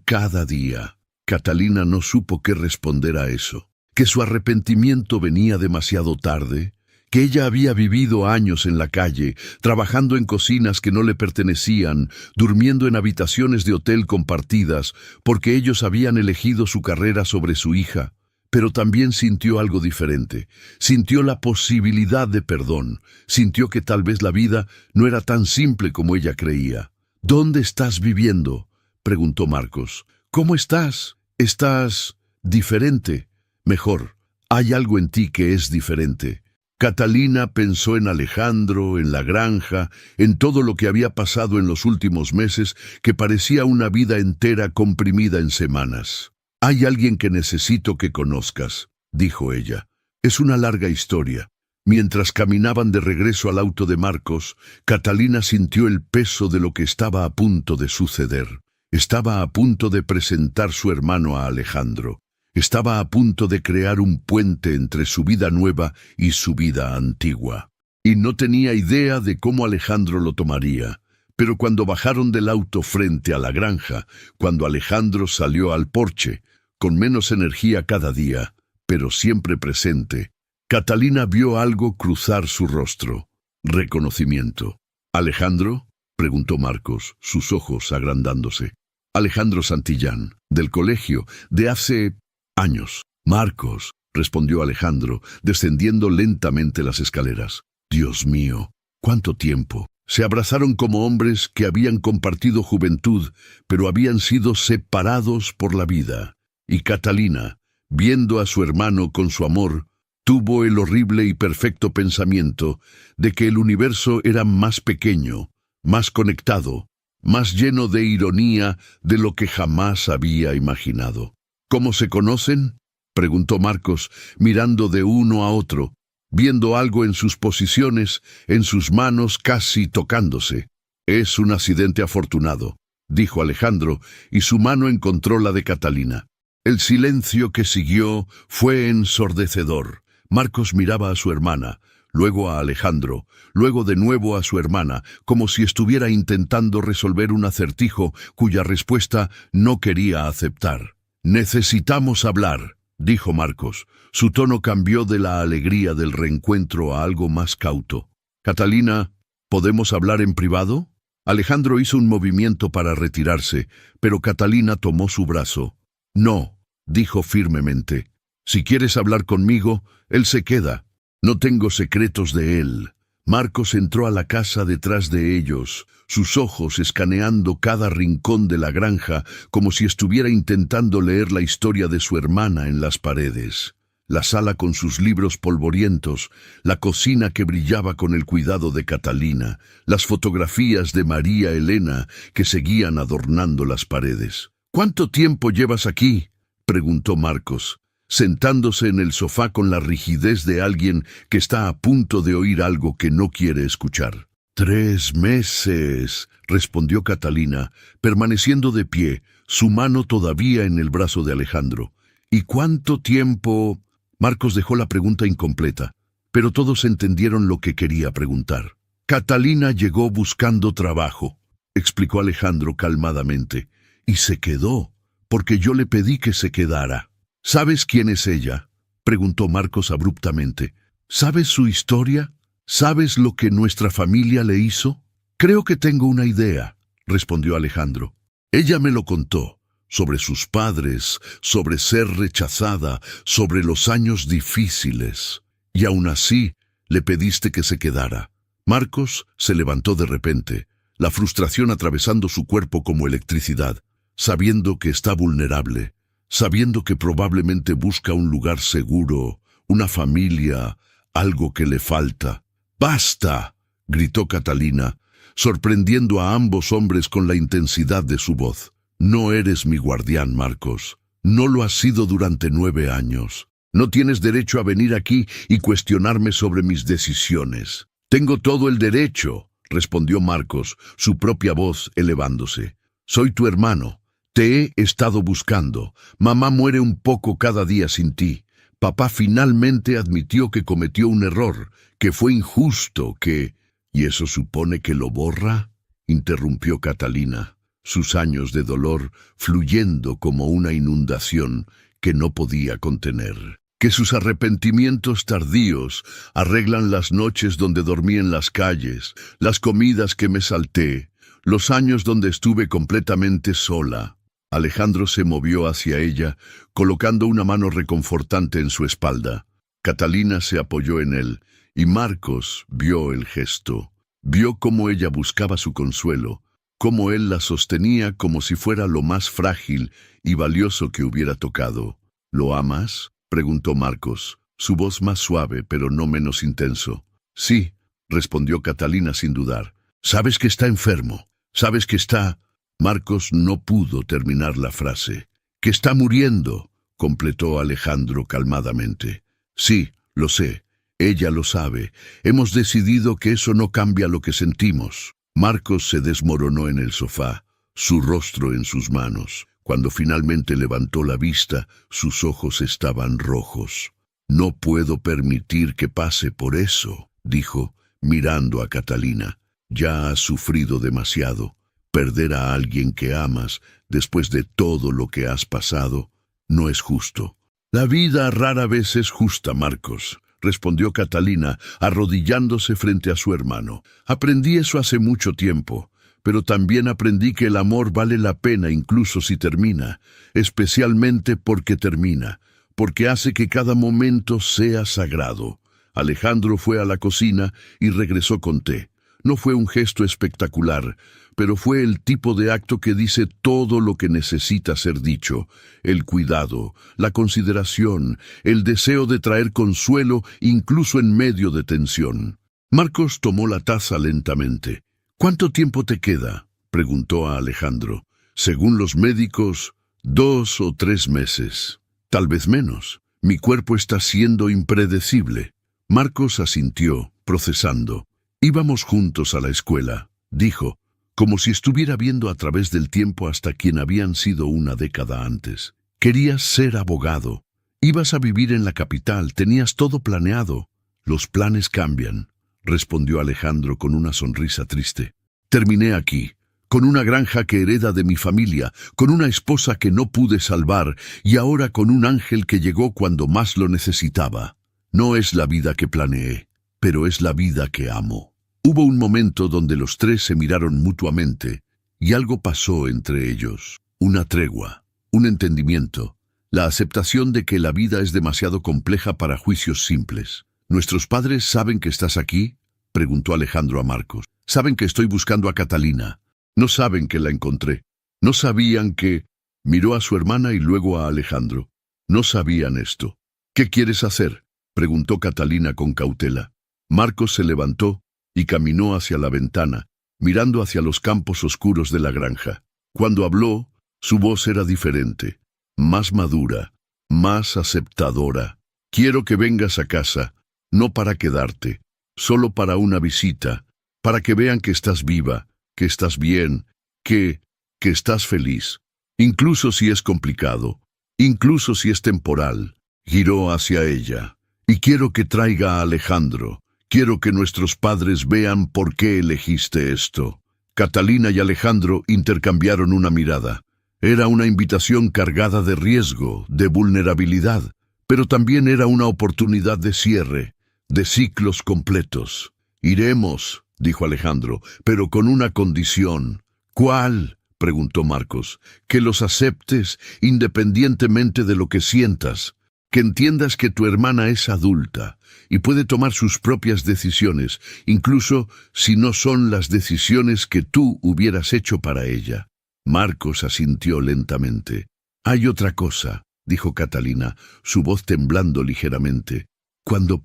cada día». Catalina no supo qué responder a eso. Que su arrepentimiento venía demasiado tarde, que ella había vivido años en la calle, trabajando en cocinas que no le pertenecían, durmiendo en habitaciones de hotel compartidas, porque ellos habían elegido su carrera sobre su hija. Pero también sintió algo diferente. Sintió la posibilidad de perdón. Sintió que tal vez la vida no era tan simple como ella creía. «¿Dónde estás viviendo?», preguntó Marcos. «¿Cómo estás? ¿Estás diferente? Mejor, hay algo en ti que es diferente». Catalina pensó en Alejandro, en la granja, en todo lo que había pasado en los últimos meses, que parecía una vida entera comprimida en semanas. «Hay alguien que necesito que conozcas», dijo ella. «Es una larga historia. Mientras caminaban de regreso al auto de Marcos, Catalina sintió el peso de lo que estaba a punto de suceder. Estaba a punto de presentar su hermano a Alejandro. Estaba a punto de crear un puente entre su vida nueva y su vida antigua. Y no tenía idea de cómo Alejandro lo tomaría. Pero cuando bajaron del auto frente a la granja, cuando Alejandro salió al porche, con menos energía cada día, pero siempre presente, Catalina vio algo cruzar su rostro. Reconocimiento. ¿Alejandro?, preguntó Marcos, sus ojos agrandándose. Alejandro Santillán, del colegio, de hace años. Marcos, respondió Alejandro, descendiendo lentamente las escaleras. Dios mío, ¿cuánto tiempo? Se abrazaron como hombres que habían compartido juventud, pero habían sido separados por la vida. Y Catalina, viendo a su hermano con su amor, tuvo el horrible y perfecto pensamiento de que el universo era más pequeño, más conectado, más lleno de ironía de lo que jamás había imaginado. ¿Cómo se conocen?, preguntó Marcos, mirando de uno a otro, viendo algo en sus posiciones, en sus manos casi tocándose. Es un accidente afortunado, dijo Alejandro, y su mano encontró la de Catalina. El silencio que siguió fue ensordecedor. Marcos miraba a su hermana, luego a Alejandro, luego de nuevo a su hermana, como si estuviera intentando resolver un acertijo cuya respuesta no quería aceptar. «Necesitamos hablar», dijo Marcos. Su tono cambió de la alegría del reencuentro a algo más cauto. «Catalina, ¿podemos hablar en privado?» Alejandro hizo un movimiento para retirarse, pero Catalina tomó su brazo. «No», dijo firmemente. «Si quieres hablar conmigo, él se queda. No tengo secretos de él». Marcos entró a la casa detrás de ellos, sus ojos escaneando cada rincón de la granja como si estuviera intentando leer la historia de su hermana en las paredes. La sala con sus libros polvorientos, la cocina que brillaba con el cuidado de Catalina, las fotografías de María Elena que seguían adornando las paredes. «¿Cuánto tiempo llevas aquí?», preguntó Marcos, sentándose en el sofá con la rigidez de alguien que está a punto de oír algo que no quiere escuchar. 3 meses, respondió Catalina, permaneciendo de pie, su mano todavía en el brazo de Alejandro. ¿Y cuánto tiempo? Marcos dejó la pregunta incompleta, pero todos entendieron lo que quería preguntar. Catalina llegó buscando trabajo, explicó Alejandro calmadamente, y se quedó, porque yo le pedí que se quedara. ¿Sabes quién es ella?, preguntó Marcos abruptamente. ¿Sabes su historia? ¿Sabes lo que nuestra familia le hizo? Creo que tengo una idea, respondió Alejandro. Ella me lo contó, sobre sus padres, sobre ser rechazada, sobre los años difíciles. Y aún así, le pediste que se quedara. Marcos se levantó de repente, la frustración atravesando su cuerpo como electricidad, sabiendo que está vulnerable, sabiendo que probablemente busca un lugar seguro, una familia, algo que le falta. ¡Basta!, gritó Catalina, sorprendiendo a ambos hombres con la intensidad de su voz. No eres mi guardián, Marcos. No lo has sido durante 9 años. No tienes derecho a venir aquí y cuestionarme sobre mis decisiones. Tengo todo el derecho, respondió Marcos, su propia voz elevándose. Soy tu hermano. Te he estado buscando. Mamá muere un poco cada día sin ti. Papá finalmente admitió que cometió un error, que fue injusto, que... ¿Y eso supone que lo borra?, interrumpió Catalina, sus años de dolor fluyendo como una inundación que no podía contener. Que sus arrepentimientos tardíos arreglan las noches donde dormí en las calles, las comidas que me salté, los años donde estuve completamente sola. Alejandro se movió hacia ella, colocando una mano reconfortante en su espalda. Catalina se apoyó en él, y Marcos vio el gesto. Vio cómo ella buscaba su consuelo, cómo él la sostenía como si fuera lo más frágil y valioso que hubiera tocado. ¿Lo amas?, preguntó Marcos, su voz más suave pero no menos intenso. Sí, respondió Catalina sin dudar. ¿Sabes que está enfermo? ¿Sabes que está...? Marcos no pudo terminar la frase. «Que está muriendo», completó Alejandro calmadamente. «Sí, lo sé. Ella lo sabe. Hemos decidido que eso no cambia lo que sentimos. Marcos se desmoronó en el sofá, su rostro en sus manos. Cuando finalmente levantó la vista, sus ojos estaban rojos. «No puedo permitir que pase por eso», dijo, mirando a Catalina. «Ya has sufrido demasiado. Perder a alguien que amas, después de todo lo que has pasado, no es justo». «La vida rara vez es justa, Marcos», respondió Catalina, arrodillándose frente a su hermano. «Aprendí eso hace mucho tiempo, pero también aprendí que el amor vale la pena incluso si termina, especialmente porque termina, porque hace que cada momento sea sagrado». Alejandro fue a la cocina y regresó con té. No fue un gesto espectacular, pero fue el tipo de acto que dice todo lo que necesita ser dicho: el cuidado, la consideración, el deseo de traer consuelo incluso en medio de tensión. Marcos tomó la taza lentamente. «¿Cuánto tiempo te queda?», preguntó a Alejandro. «Según los médicos, 2 o 3 meses. Tal vez menos. Mi cuerpo está siendo impredecible». Marcos asintió, procesando. «Íbamos juntos a la escuela», dijo, como si estuviera viendo a través del tiempo hasta quien habían sido una década antes. «Querías ser abogado. Ibas a vivir en la capital, tenías todo planeado». «Los planes cambian», respondió Alejandro con una sonrisa triste. «Terminé aquí, con una granja que hereda de mi familia, con una esposa que no pude salvar y ahora con un ángel que llegó cuando más lo necesitaba. No es la vida que planeé, pero es la vida que amo». Hubo un momento donde los tres se miraron mutuamente y algo pasó entre ellos. Una tregua, un entendimiento, la aceptación de que la vida es demasiado compleja para juicios simples. «¿Nuestros padres saben que estás aquí?», preguntó Alejandro a Marcos. «Saben que estoy buscando a Catalina. No saben que la encontré. No sabían que...». Miró a su hermana y luego a Alejandro. «No sabían esto». «¿Qué quieres hacer?», preguntó Catalina con cautela. Marcos se levantó y caminó hacia la ventana, mirando hacia los campos oscuros de la granja. Cuando habló, su voz era diferente, más madura, más aceptadora. «Quiero que vengas a casa, no para quedarte, solo para una visita, para que vean que estás viva, que estás bien, que estás feliz. Incluso si es complicado, incluso si es temporal». Giró hacia ella. «Y quiero que traiga a Alejandro. Quiero que nuestros padres vean por qué elegiste esto». Catalina y Alejandro intercambiaron una mirada. Era una invitación cargada de riesgo, de vulnerabilidad, pero también era una oportunidad de cierre, de ciclos completos. «Iremos», dijo Alejandro, «pero con una condición». «¿Cuál?», preguntó Marcos. «Que los aceptes independientemente de lo que sientas. Que entiendas que tu hermana es adulta y puede tomar sus propias decisiones, incluso si no son las decisiones que tú hubieras hecho para ella». Marcos asintió lentamente. «Hay otra cosa», dijo Catalina, su voz temblando ligeramente. Cuando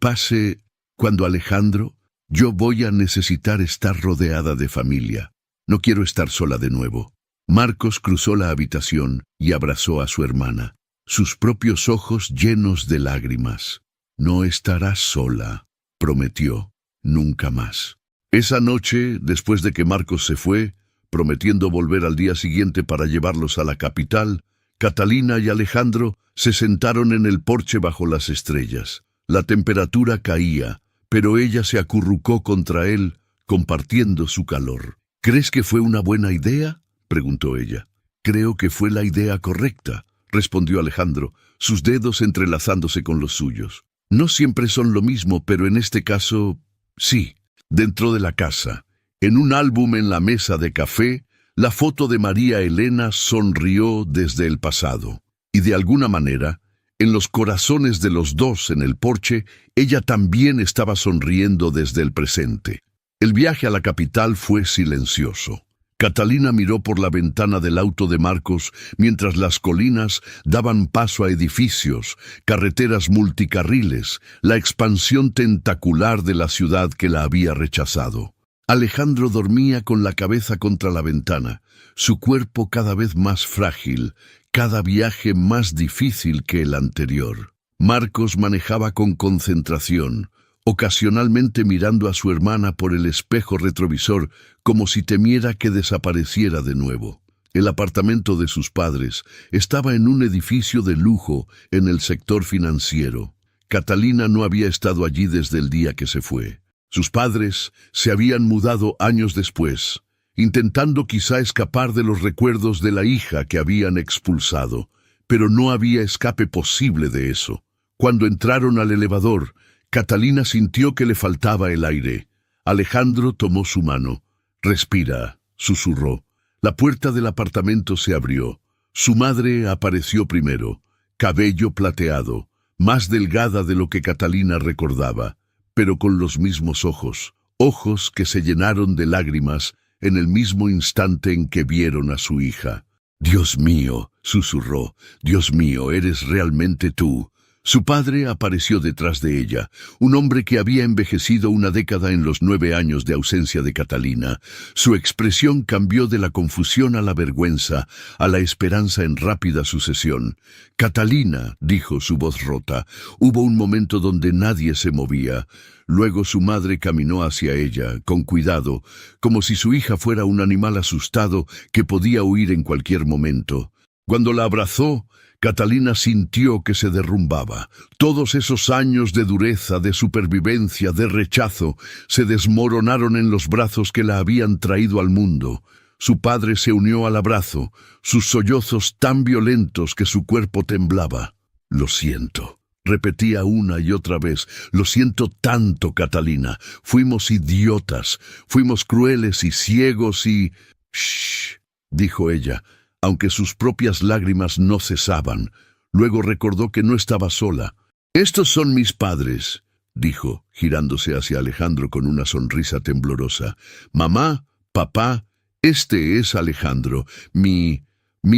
Alejandro, yo voy a necesitar estar rodeada de familia. No quiero estar sola de nuevo». Marcos cruzó la habitación y abrazó a su hermana, sus propios ojos llenos de lágrimas. «No estarás sola», prometió, «nunca más». Esa noche, después de que Marcos se fue, prometiendo volver al día siguiente para llevarlos a la capital, Catalina y Alejandro se sentaron en el porche bajo las estrellas. La temperatura caía, pero ella se acurrucó contra él, compartiendo su calor. «¿Crees que fue una buena idea?», preguntó ella. «Creo que fue la idea correcta», respondió Alejandro, sus dedos entrelazándose con los suyos. «No siempre son lo mismo, pero en este caso, sí». Dentro de la casa, en un álbum en la mesa de café, la foto de María Elena sonrió desde el pasado. Y de alguna manera, en los corazones de los dos en el porche, ella también estaba sonriendo desde el presente. El viaje a la capital fue silencioso. Catalina miró por la ventana del auto de Marcos mientras las colinas daban paso a edificios, carreteras multicarriles, la expansión tentacular de la ciudad que la había rechazado. Alejandro dormía con la cabeza contra la ventana, su cuerpo cada vez más frágil, cada viaje más difícil que el anterior. Marcos manejaba con concentración, ocasionalmente mirando a su hermana por el espejo retrovisor como si temiera que desapareciera de nuevo. El apartamento de sus padres estaba en un edificio de lujo en el sector financiero. Catalina no había estado allí desde el día que se fue. Sus padres se habían mudado años después, intentando quizá escapar de los recuerdos de la hija que habían expulsado, pero no había escape posible de eso. Cuando entraron al elevador, Catalina sintió que le faltaba el aire. Alejandro tomó su mano. «Respira», susurró. La puerta del apartamento se abrió. Su madre apareció primero, cabello plateado, más delgada de lo que Catalina recordaba, pero con los mismos ojos, ojos que se llenaron de lágrimas en el mismo instante en que vieron a su hija. «Dios mío», susurró, «Dios mío, ¿eres realmente tú?» Su padre apareció detrás de ella, un hombre que había envejecido una década en los 9 años de ausencia de Catalina. Su expresión cambió de la confusión a la vergüenza, a la esperanza en rápida sucesión. «Catalina», dijo su voz rota. Hubo un momento donde nadie se movía. Luego su madre caminó hacia ella, con cuidado, como si su hija fuera un animal asustado que podía huir en cualquier momento. Cuando la abrazó, Catalina sintió que se derrumbaba. Todos esos años de dureza, de supervivencia, de rechazo, se desmoronaron en los brazos que la habían traído al mundo. Su padre se unió al abrazo, sus sollozos tan violentos que su cuerpo temblaba. «Lo siento», repetía una y otra vez. «Lo siento tanto, Catalina. Fuimos idiotas, fuimos crueles y ciegos y...» «Shh», dijo ella, aunque sus propias lágrimas no cesaban. Luego recordó que no estaba sola. «Estos son mis padres», dijo, girándose hacia Alejandro con una sonrisa temblorosa. «Mamá, papá, este es Alejandro, mi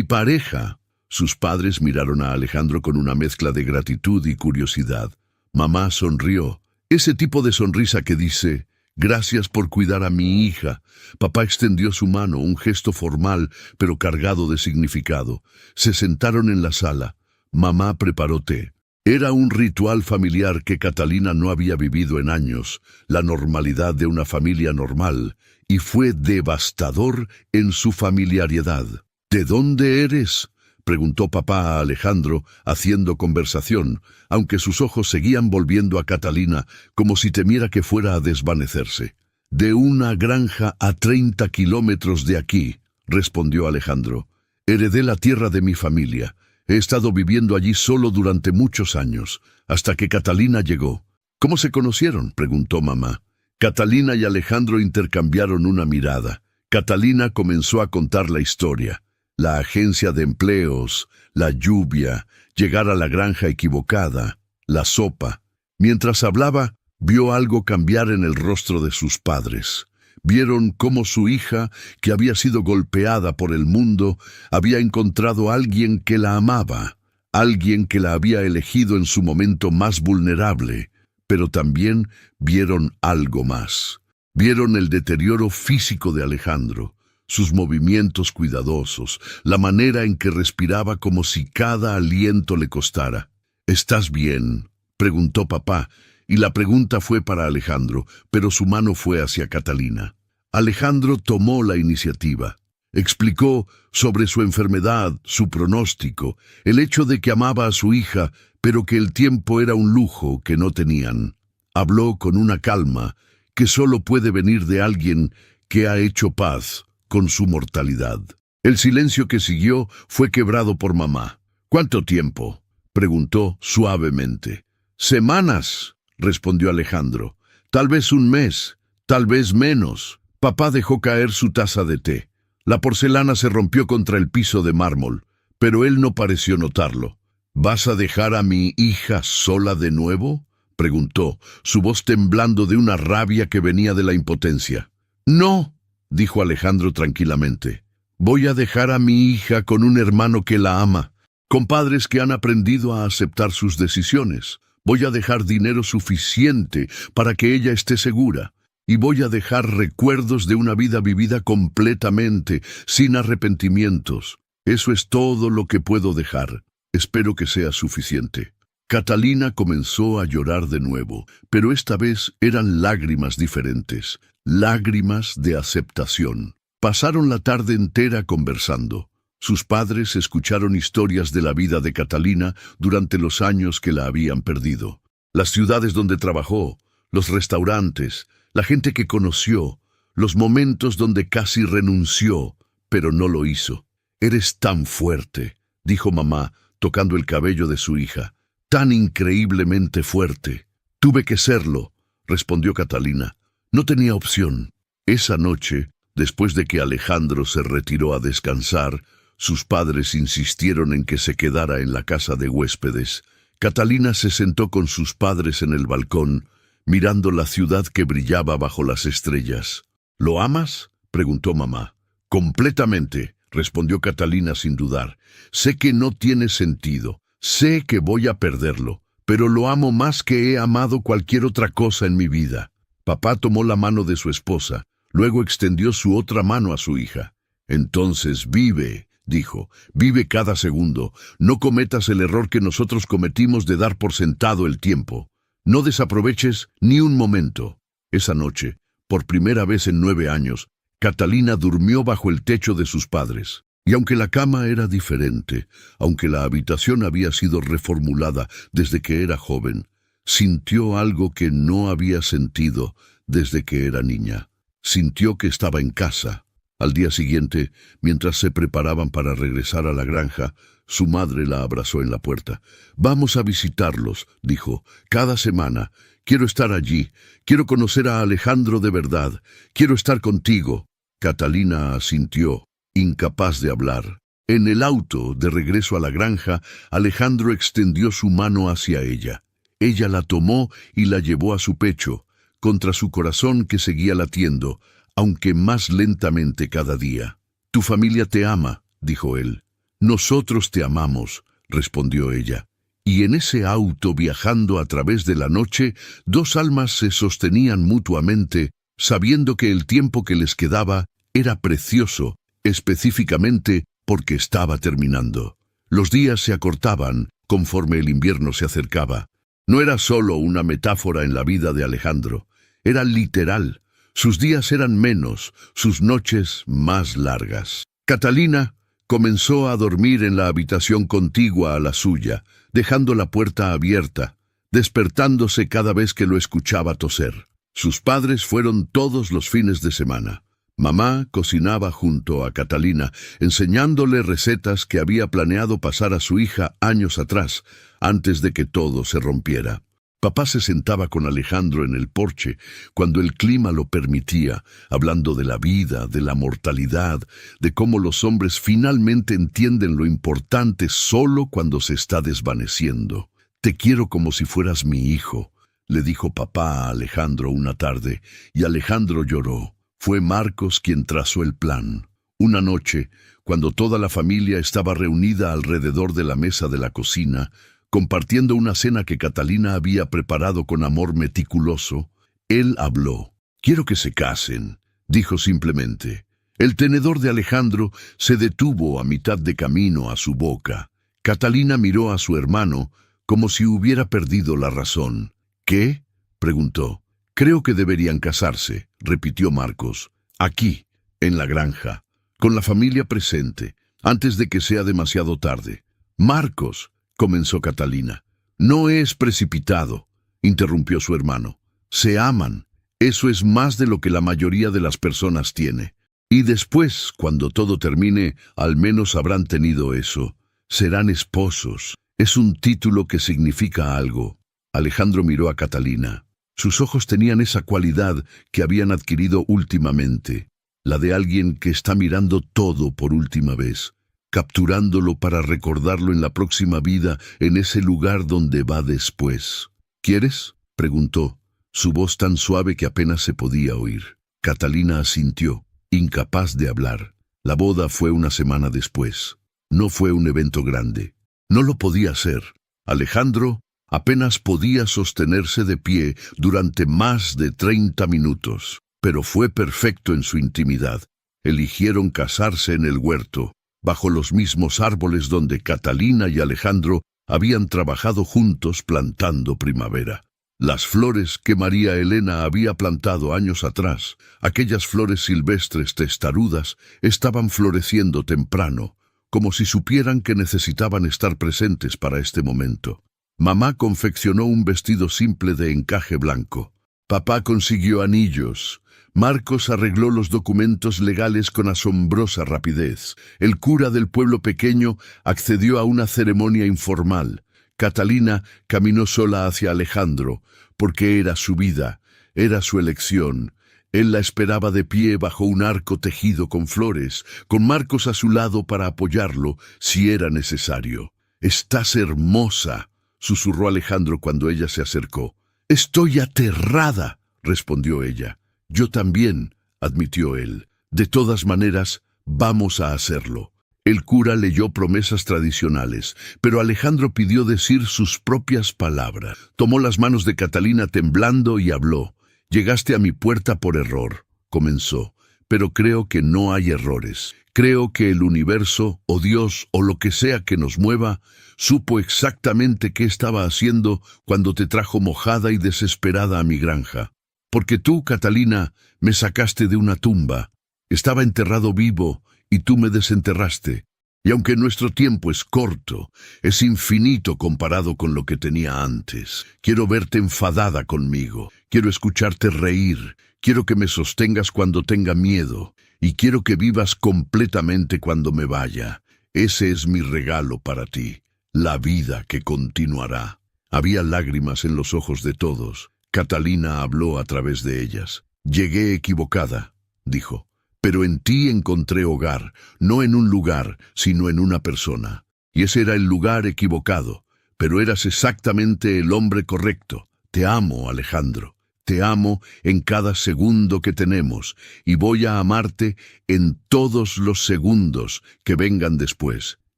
pareja». Sus padres miraron a Alejandro con una mezcla de gratitud y curiosidad. Mamá sonrió, ese tipo de sonrisa que dice: «Gracias por cuidar a mi hija». Papá extendió su mano, un gesto formal, pero cargado de significado. Se sentaron en la sala. Mamá preparó té. Era un ritual familiar que Catalina no había vivido en años, la normalidad de una familia normal, y fue devastador en su familiaridad. «¿De dónde eres?», preguntó papá a Alejandro, haciendo conversación, aunque sus ojos seguían volviendo a Catalina, como si temiera que fuera a desvanecerse. «De una granja a 30 kilómetros de aquí», respondió Alejandro. «Heredé la tierra de mi familia. He estado viviendo allí solo durante muchos años, hasta que Catalina llegó». «¿Cómo se conocieron?», preguntó mamá. Catalina y Alejandro intercambiaron una mirada. Catalina comenzó a contar la historia. La agencia de empleos, la lluvia, llegar a la granja equivocada, la sopa. Mientras hablaba, vio algo cambiar en el rostro de sus padres. Vieron cómo su hija, que había sido golpeada por el mundo, había encontrado a alguien que la amaba, alguien que la había elegido en su momento más vulnerable, pero también vieron algo más. Vieron el deterioro físico de Alejandro, sus movimientos cuidadosos, la manera en que respiraba como si cada aliento le costara. «¿Estás bien?», preguntó papá, y la pregunta fue para Alejandro, pero su mano fue hacia Catalina. Alejandro tomó la iniciativa. Explicó sobre su enfermedad, su pronóstico, el hecho de que amaba a su hija, pero que el tiempo era un lujo que no tenían. Habló con una calma que solo puede venir de alguien que ha hecho paz con su mortalidad. El silencio que siguió fue quebrado por mamá. «¿Cuánto tiempo?», preguntó suavemente. «Semanas», respondió Alejandro. «Tal vez un mes, tal vez menos». Papá dejó caer su taza de té. La porcelana se rompió contra el piso de mármol, pero él no pareció notarlo. «¿Vas a dejar a mi hija sola de nuevo?», preguntó, su voz temblando de una rabia que venía de la impotencia. «No», dijo Alejandro tranquilamente. «Voy a dejar a mi hija con un hermano que la ama, con padres que han aprendido a aceptar sus decisiones. Voy a dejar dinero suficiente para que ella esté segura. Y voy a dejar recuerdos de una vida vivida completamente, sin arrepentimientos. Eso es todo lo que puedo dejar. Espero que sea suficiente». Catalina comenzó a llorar de nuevo, pero esta vez eran lágrimas diferentes, lágrimas de aceptación. Pasaron la tarde entera conversando. Sus padres escucharon historias de la vida de Catalina durante los años que la habían perdido. Las ciudades donde trabajó, los restaurantes, la gente que conoció, los momentos donde casi renunció, pero no lo hizo. «Eres tan fuerte», dijo mamá, tocando el cabello de su hija. «Tan increíblemente fuerte». «Tuve que serlo», respondió Catalina. «No tenía opción». Esa noche, después de que Alejandro se retiró a descansar, sus padres insistieron en que se quedara en la casa de huéspedes. Catalina se sentó con sus padres en el balcón, mirando la ciudad que brillaba bajo las estrellas. «¿Lo amas?», preguntó mamá. «Completamente», respondió Catalina sin dudar. «Sé que no tiene sentido. Sé que voy a perderlo, pero lo amo más que he amado cualquier otra cosa en mi vida». Papá tomó la mano de su esposa, luego extendió su otra mano a su hija. «Entonces vive», dijo, «vive cada segundo. No cometas el error que nosotros cometimos de dar por sentado el tiempo. No desaproveches ni un momento». Esa noche, por primera vez en 9 años, Catalina durmió bajo el techo de sus padres. Y aunque la cama era diferente, aunque la habitación había sido reformulada desde que era joven, sintió algo que no había sentido desde que era niña. Sintió que estaba en casa. Al día siguiente, mientras se preparaban para regresar a la granja, su madre la abrazó en la puerta. «Vamos a visitarlos», dijo, «cada semana. Quiero estar allí. Quiero conocer a Alejandro de verdad. Quiero estar contigo». Catalina asintió, incapaz de hablar. En el auto, de regreso a la granja, Alejandro extendió su mano hacia ella. Ella la tomó y la llevó a su pecho, contra su corazón que seguía latiendo, aunque más lentamente cada día. «Tu familia te ama», dijo él. «Nosotros te amamos», respondió ella. Y en ese auto viajando a través de la noche, 2 almas se sostenían mutuamente, sabiendo que el tiempo que les quedaba era precioso, específicamente porque estaba terminando. Los días se acortaban conforme el invierno se acercaba. No era solo una metáfora en la vida de Alejandro, era literal. Sus días eran menos, sus noches más largas. Catalina comenzó a dormir en la habitación contigua a la suya, dejando la puerta abierta, despertándose cada vez que lo escuchaba toser. Sus padres fueron todos los fines de semana. Mamá cocinaba junto a Catalina, enseñándole recetas que había planeado pasar a su hija años atrás, antes de que todo se rompiera. Papá se sentaba con Alejandro en el porche cuando el clima lo permitía, hablando de la vida, de la mortalidad, de cómo los hombres finalmente entienden lo importante solo cuando se está desvaneciendo. «Te quiero como si fueras mi hijo», le dijo papá a Alejandro una tarde, y Alejandro lloró. Fue Marcos quien trazó el plan. Una noche, cuando toda la familia estaba reunida alrededor de la mesa de la cocina, compartiendo una cena que Catalina había preparado con amor meticuloso, él habló. «Quiero que se casen», dijo simplemente. El tenedor de Alejandro se detuvo a mitad de camino a su boca. Catalina miró a su hermano como si hubiera perdido la razón. «¿Qué?», preguntó. «Creo que deberían casarse», repitió Marcos. «Aquí, en la granja, con la familia presente, antes de que sea demasiado tarde». «Marcos», comenzó Catalina. «No es precipitado», interrumpió su hermano. «Se aman. Eso es más de lo que la mayoría de las personas tiene. Y después, cuando todo termine, al menos habrán tenido eso. Serán esposos. Es un título que significa algo». Alejandro miró a Catalina. Sus ojos tenían esa cualidad que habían adquirido últimamente, la de alguien que está mirando todo por última vez, capturándolo para recordarlo en la próxima vida, en ese lugar donde va después. «¿Quieres?», preguntó, su voz tan suave que apenas se podía oír. Catalina asintió, incapaz de hablar. La boda fue una semana después. No fue un evento grande. No lo podía ser. Alejandro apenas podía sostenerse de pie durante más de 30 minutos, pero fue perfecto en su intimidad. Eligieron casarse en el huerto, bajo los mismos árboles donde Catalina y Alejandro Habían trabajado juntos plantando primavera. Las flores que María Elena había plantado años atrás, aquellas flores silvestres testarudas, estaban floreciendo temprano, como si supieran que necesitaban estar presentes para este momento. Mamá confeccionó un vestido simple de encaje blanco. Papá consiguió anillos. Marcos arregló los documentos legales con asombrosa rapidez. El cura del pueblo pequeño accedió a una ceremonia informal. Catalina caminó sola hacia Alejandro, porque era su vida, era su elección. Él la esperaba de pie bajo un arco tejido con flores, con Marcos a su lado para apoyarlo si era necesario. «Estás hermosa», susurró Alejandro cuando ella se acercó. «Estoy aterrada», respondió ella. «Yo también», admitió él. «De todas maneras, vamos a hacerlo». El cura leyó promesas tradicionales, pero Alejandro pidió decir sus propias palabras. Tomó las manos de Catalina temblando y habló. «Llegaste a mi puerta por error», comenzó, «pero creo que no hay errores. Creo que el universo, o Dios, o lo que sea que nos mueva, supo exactamente qué estaba haciendo cuando te trajo mojada y desesperada a mi granja. Porque tú, Catalina, me sacaste de una tumba. Estaba enterrado vivo, y tú me desenterraste. Y aunque nuestro tiempo es corto, es infinito comparado con lo que tenía antes. Quiero verte enfadada conmigo. Quiero escucharte reír. Quiero que me sostengas cuando tenga miedo. Y quiero que vivas completamente cuando me vaya. Ese es mi regalo para ti. La vida que continuará». Había lágrimas en los ojos de todos. Catalina habló a través de ellas. «Llegué equivocada», dijo. «Pero en ti encontré hogar, no en un lugar, sino en una persona. Y ese era el lugar equivocado, pero eras exactamente el hombre correcto. Te amo, Alejandro. Te amo en cada segundo que tenemos, y voy a amarte en todos los segundos que vengan después».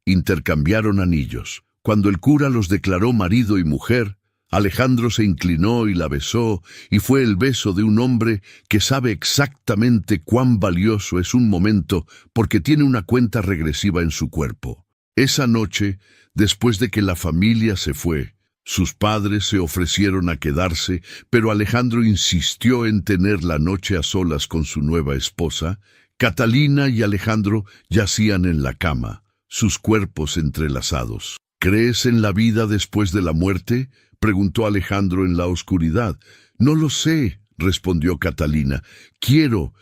Intercambiaron anillos. Cuando el cura los declaró marido y mujer, Alejandro se inclinó y la besó, y fue el beso de un hombre que sabe exactamente cuán valioso es un momento porque tiene una cuenta regresiva en su cuerpo. Esa noche, después de que la familia se fue, sus padres se ofrecieron a quedarse, pero Alejandro insistió en tener la noche a solas con su nueva esposa. Catalina y Alejandro yacían en la cama, sus cuerpos entrelazados. «¿Crees en la vida después de la muerte?», preguntó Alejandro en la oscuridad. «No lo sé», respondió Catalina. Quiero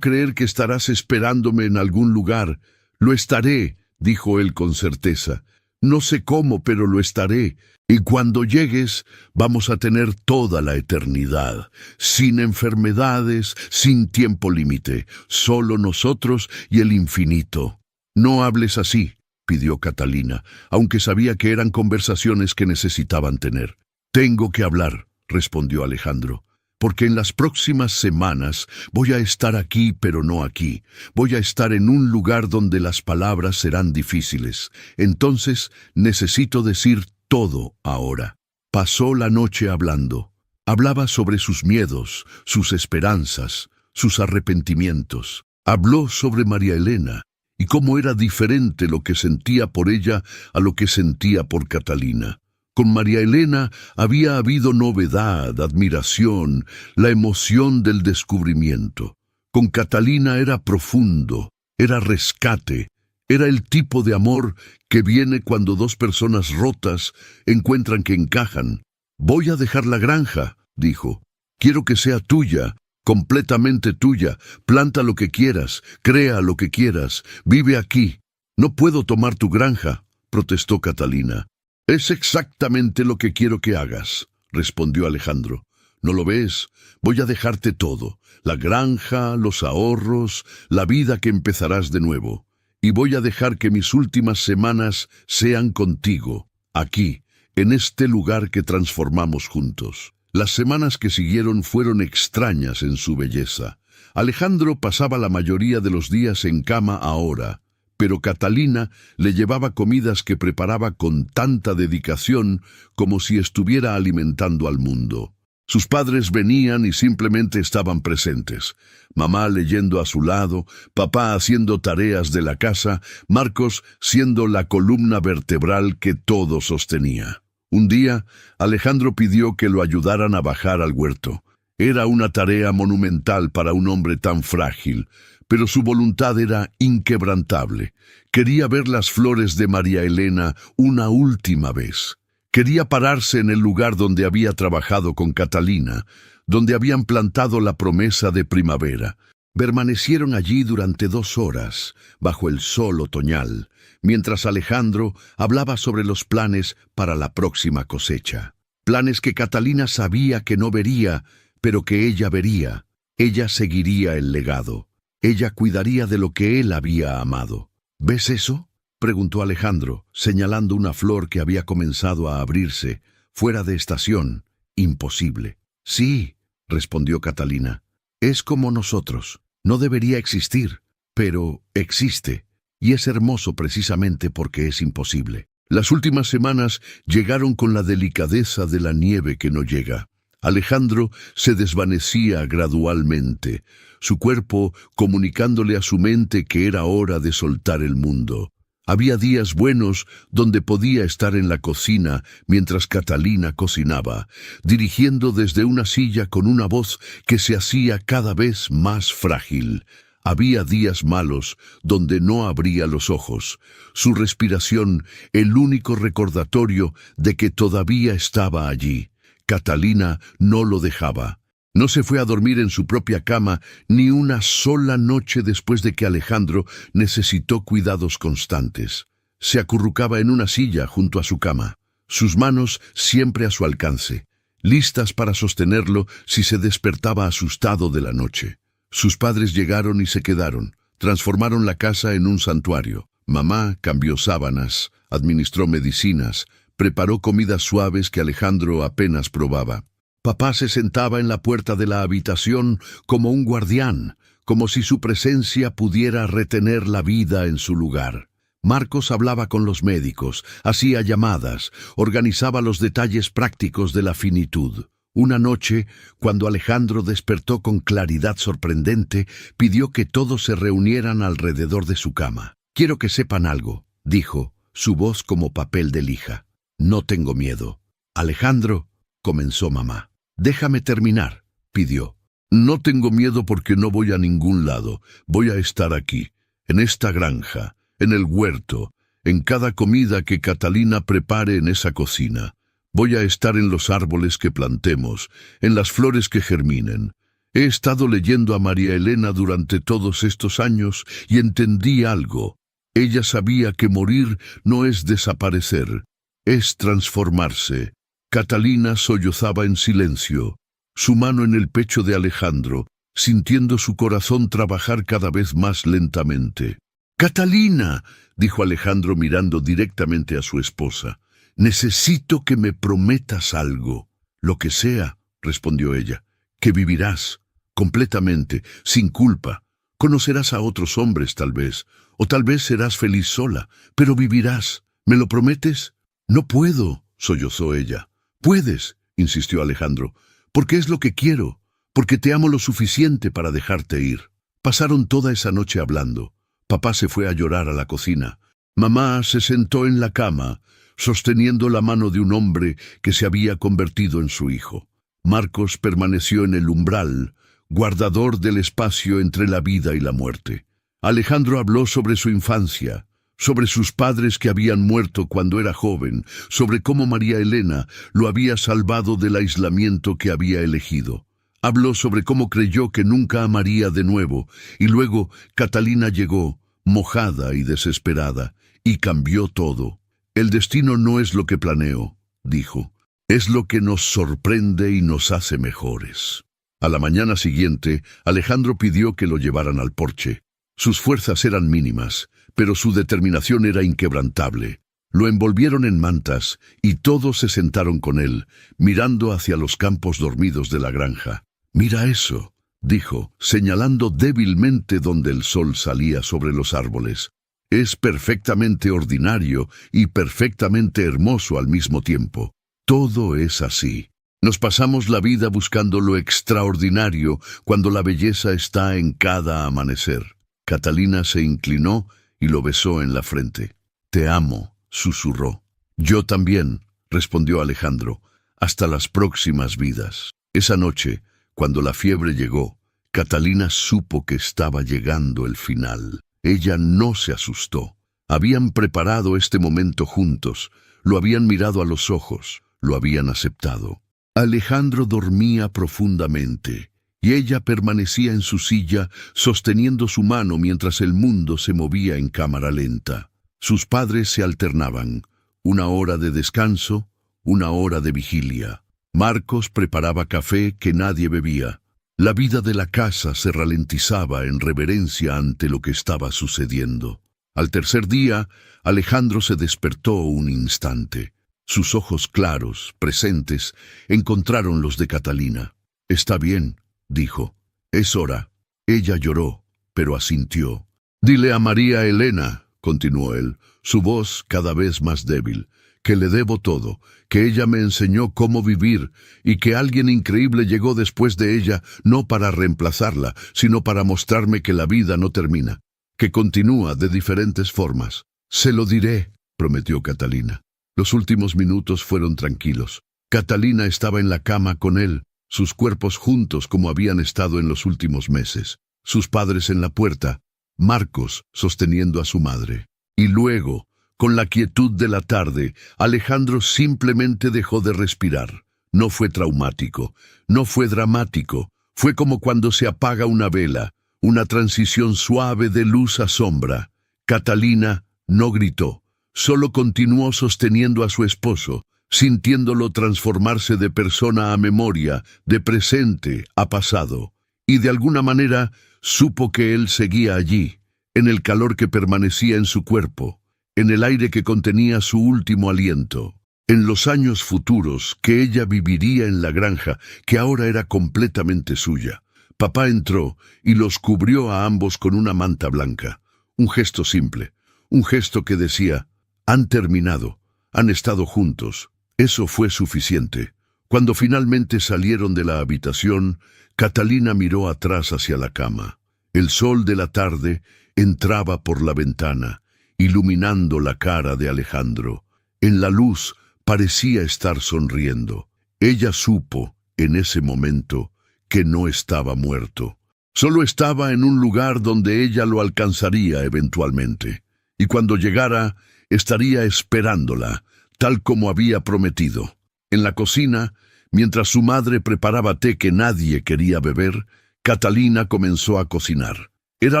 creer que estarás esperándome en algún lugar». «Lo estaré», dijo él con certeza. «No sé cómo, pero lo estaré. Y cuando llegues, vamos a tener toda la eternidad, sin enfermedades, sin tiempo límite, solo nosotros y el infinito». «No hables así», pidió Catalina, aunque sabía que eran conversaciones que necesitaban tener. «Tengo que hablar», respondió Alejandro, «porque en las próximas semanas voy a estar aquí, pero no aquí. Voy a estar en un lugar donde las palabras serán difíciles. Entonces necesito decir todo ahora». Pasó la noche hablando. Hablaba sobre sus miedos, sus esperanzas, sus arrepentimientos. Habló sobre María Elena y cómo era diferente lo que sentía por ella a lo que sentía por Catalina. Con María Elena había habido novedad, admiración, la emoción del descubrimiento. Con Catalina era profundo, era rescate, era el tipo de amor que viene cuando dos personas rotas encuentran que encajan. «Voy a dejar la granja», dijo. «Quiero que sea tuya, completamente tuya. Planta lo que quieras, crea lo que quieras, vive aquí». «No puedo tomar tu granja», protestó Catalina. «Es exactamente lo que quiero que hagas», respondió Alejandro. «¿No lo ves? Voy a dejarte todo, la granja, los ahorros, la vida que empezarás de nuevo. Y voy a dejar que mis últimas semanas sean contigo, aquí, en este lugar que transformamos juntos». Las semanas que siguieron fueron extrañas en su belleza. Alejandro pasaba la mayoría de los días en cama ahora, pero Catalina le llevaba comidas que preparaba con tanta dedicación como si estuviera alimentando al mundo. Sus padres venían y simplemente estaban presentes. Mamá leyendo a su lado, papá haciendo tareas de la casa, Marcos siendo la columna vertebral que todo sostenía. Un día, Alejandro pidió que lo ayudaran a bajar al huerto. Era una tarea monumental para un hombre tan frágil, pero su voluntad era inquebrantable. Quería ver las flores de María Elena una última vez. Quería pararse en el lugar donde había trabajado con Catalina, donde habían plantado la promesa de primavera. Permanecieron allí durante 2 horas, bajo el sol otoñal, mientras Alejandro hablaba sobre los planes para la próxima cosecha. Planes que Catalina sabía que no vería, pero que ella vería. Ella seguiría el legado. Ella cuidaría de lo que él había amado. ¿Ves eso?, preguntó Alejandro, señalando una flor que había comenzado a abrirse, fuera de estación. Imposible. Sí, respondió Catalina. Es como nosotros. No debería existir, pero existe, y es hermoso precisamente porque es imposible. Las últimas semanas llegaron con la delicadeza de la nieve que no llega. Alejandro se desvanecía gradualmente, su cuerpo comunicándole a su mente que era hora de soltar el mundo. Había días buenos donde podía estar en la cocina mientras Catalina cocinaba, dirigiendo desde una silla con una voz que se hacía cada vez más frágil. Había días malos donde no abría los ojos, su respiración el único recordatorio de que todavía estaba allí. Catalina no lo dejaba. No se fue a dormir en su propia cama ni una sola noche después de que Alejandro necesitó cuidados constantes. Se acurrucaba en una silla junto a su cama, sus manos siempre a su alcance, listas para sostenerlo si se despertaba asustado de la noche. Sus padres llegaron y se quedaron, transformaron la casa en un santuario. Mamá cambió sábanas, administró medicinas, preparó comidas suaves que Alejandro apenas probaba. Papá se sentaba en la puerta de la habitación como un guardián, como si su presencia pudiera retener la vida en su lugar. Marcos hablaba con los médicos, hacía llamadas, organizaba los detalles prácticos de la finitud. Una noche, cuando Alejandro despertó con claridad sorprendente, pidió que todos se reunieran alrededor de su cama. «Quiero que sepan algo», dijo, su voz como papel de lija. «No tengo miedo». «Alejandro», comenzó mamá. «Déjame terminar», pidió. «No tengo miedo porque no voy a ningún lado. Voy a estar aquí, en esta granja, en el huerto, en cada comida que Catalina prepare en esa cocina. Voy a estar en los árboles que plantemos, en las flores que germinen. He estado leyendo a María Elena durante todos estos años y entendí algo. Ella sabía que morir no es desaparecer, es transformarse». Catalina sollozaba en silencio, su mano en el pecho de Alejandro, sintiendo su corazón trabajar cada vez más lentamente. «Catalina», dijo Alejandro mirando directamente a su esposa, «necesito que me prometas algo». «Lo que sea», respondió ella, «que vivirás, completamente, sin culpa. Conocerás a otros hombres tal vez, o tal vez serás feliz sola, pero vivirás. ¿Me lo prometes?» «No puedo», sollozó ella. «Puedes», insistió Alejandro, «porque es lo que quiero, porque te amo lo suficiente para dejarte ir». Pasaron toda esa noche hablando. Papá se fue a llorar a la cocina. Mamá se sentó en la cama, sosteniendo la mano de un hombre que se había convertido en su hijo. Marcos permaneció en el umbral, guardador del espacio entre la vida y la muerte. Alejandro habló sobre su infancia, sobre sus padres que habían muerto cuando era joven, sobre cómo María Elena lo había salvado del aislamiento que había elegido. Habló sobre cómo creyó que nunca amaría de nuevo, y luego Catalina llegó, mojada y desesperada, y cambió todo. «El destino no es lo que planeo», dijo, «es lo que nos sorprende y nos hace mejores». A la mañana siguiente, Alejandro pidió que lo llevaran al porche. Sus fuerzas eran mínimas, pero su determinación era inquebrantable. Lo envolvieron en mantas y todos se sentaron con él, mirando hacia los campos dormidos de la granja. «Mira eso», dijo, señalando débilmente donde el sol salía sobre los árboles. «Es perfectamente ordinario y perfectamente hermoso al mismo tiempo. Todo es así». Nos pasamos la vida buscando lo extraordinario cuando la belleza está en cada amanecer. Catalina se inclinó y lo besó en la frente. «Te amo», susurró. «Yo también», respondió Alejandro. «Hasta las próximas vidas». Esa noche, cuando la fiebre llegó, Catalina supo que estaba llegando el final. Ella no se asustó. Habían preparado este momento juntos, lo habían mirado a los ojos, lo habían aceptado. Alejandro dormía profundamente, y ella permanecía en su silla sosteniendo su mano mientras el mundo se movía en cámara lenta. Sus padres se alternaban, una hora de descanso, una hora de vigilia. Marcos preparaba café que nadie bebía. La vida de la casa se ralentizaba en reverencia ante lo que estaba sucediendo. Al tercer día, Alejandro se despertó un instante. Sus ojos claros, presentes, encontraron los de Catalina. «Está bien», dijo. «Es hora». Ella lloró, pero asintió. «Dile a María Elena», continuó él, su voz cada vez más débil, «que le debo todo, que ella me enseñó cómo vivir y que alguien increíble llegó después de ella, no para reemplazarla, sino para mostrarme que la vida no termina, que continúa de diferentes formas». «Se lo diré», prometió Catalina. Los últimos minutos fueron tranquilos. Catalina estaba en la cama con él, sus cuerpos juntos como habían estado en los últimos meses. Sus padres en la puerta, Marcos sosteniendo a su madre. Y luego, con la quietud de la tarde, Alejandro simplemente dejó de respirar. No fue traumático, no fue dramático. Fue como cuando se apaga una vela, una transición suave de luz a sombra. Catalina no gritó. Solo continuó sosteniendo a su esposo, sintiéndolo transformarse de persona a memoria, de presente a pasado. Y de alguna manera supo que él seguía allí, en el calor que permanecía en su cuerpo, en el aire que contenía su último aliento, en los años futuros que ella viviría en la granja, que ahora era completamente suya. Papá entró y los cubrió a ambos con una manta blanca. Un gesto simple, un gesto que decía: «Han terminado, han estado juntos». Eso fue suficiente. Cuando finalmente salieron de la habitación, Catalina miró atrás hacia la cama. El sol de la tarde entraba por la ventana, iluminando la cara de Alejandro. En la luz parecía estar sonriendo. Ella supo, en ese momento, que no estaba muerto. Solo estaba en un lugar donde ella lo alcanzaría eventualmente. Y cuando llegara, estaría esperándola, tal como había prometido. En la cocina, mientras su madre preparaba té que nadie quería beber, Catalina comenzó a cocinar. Era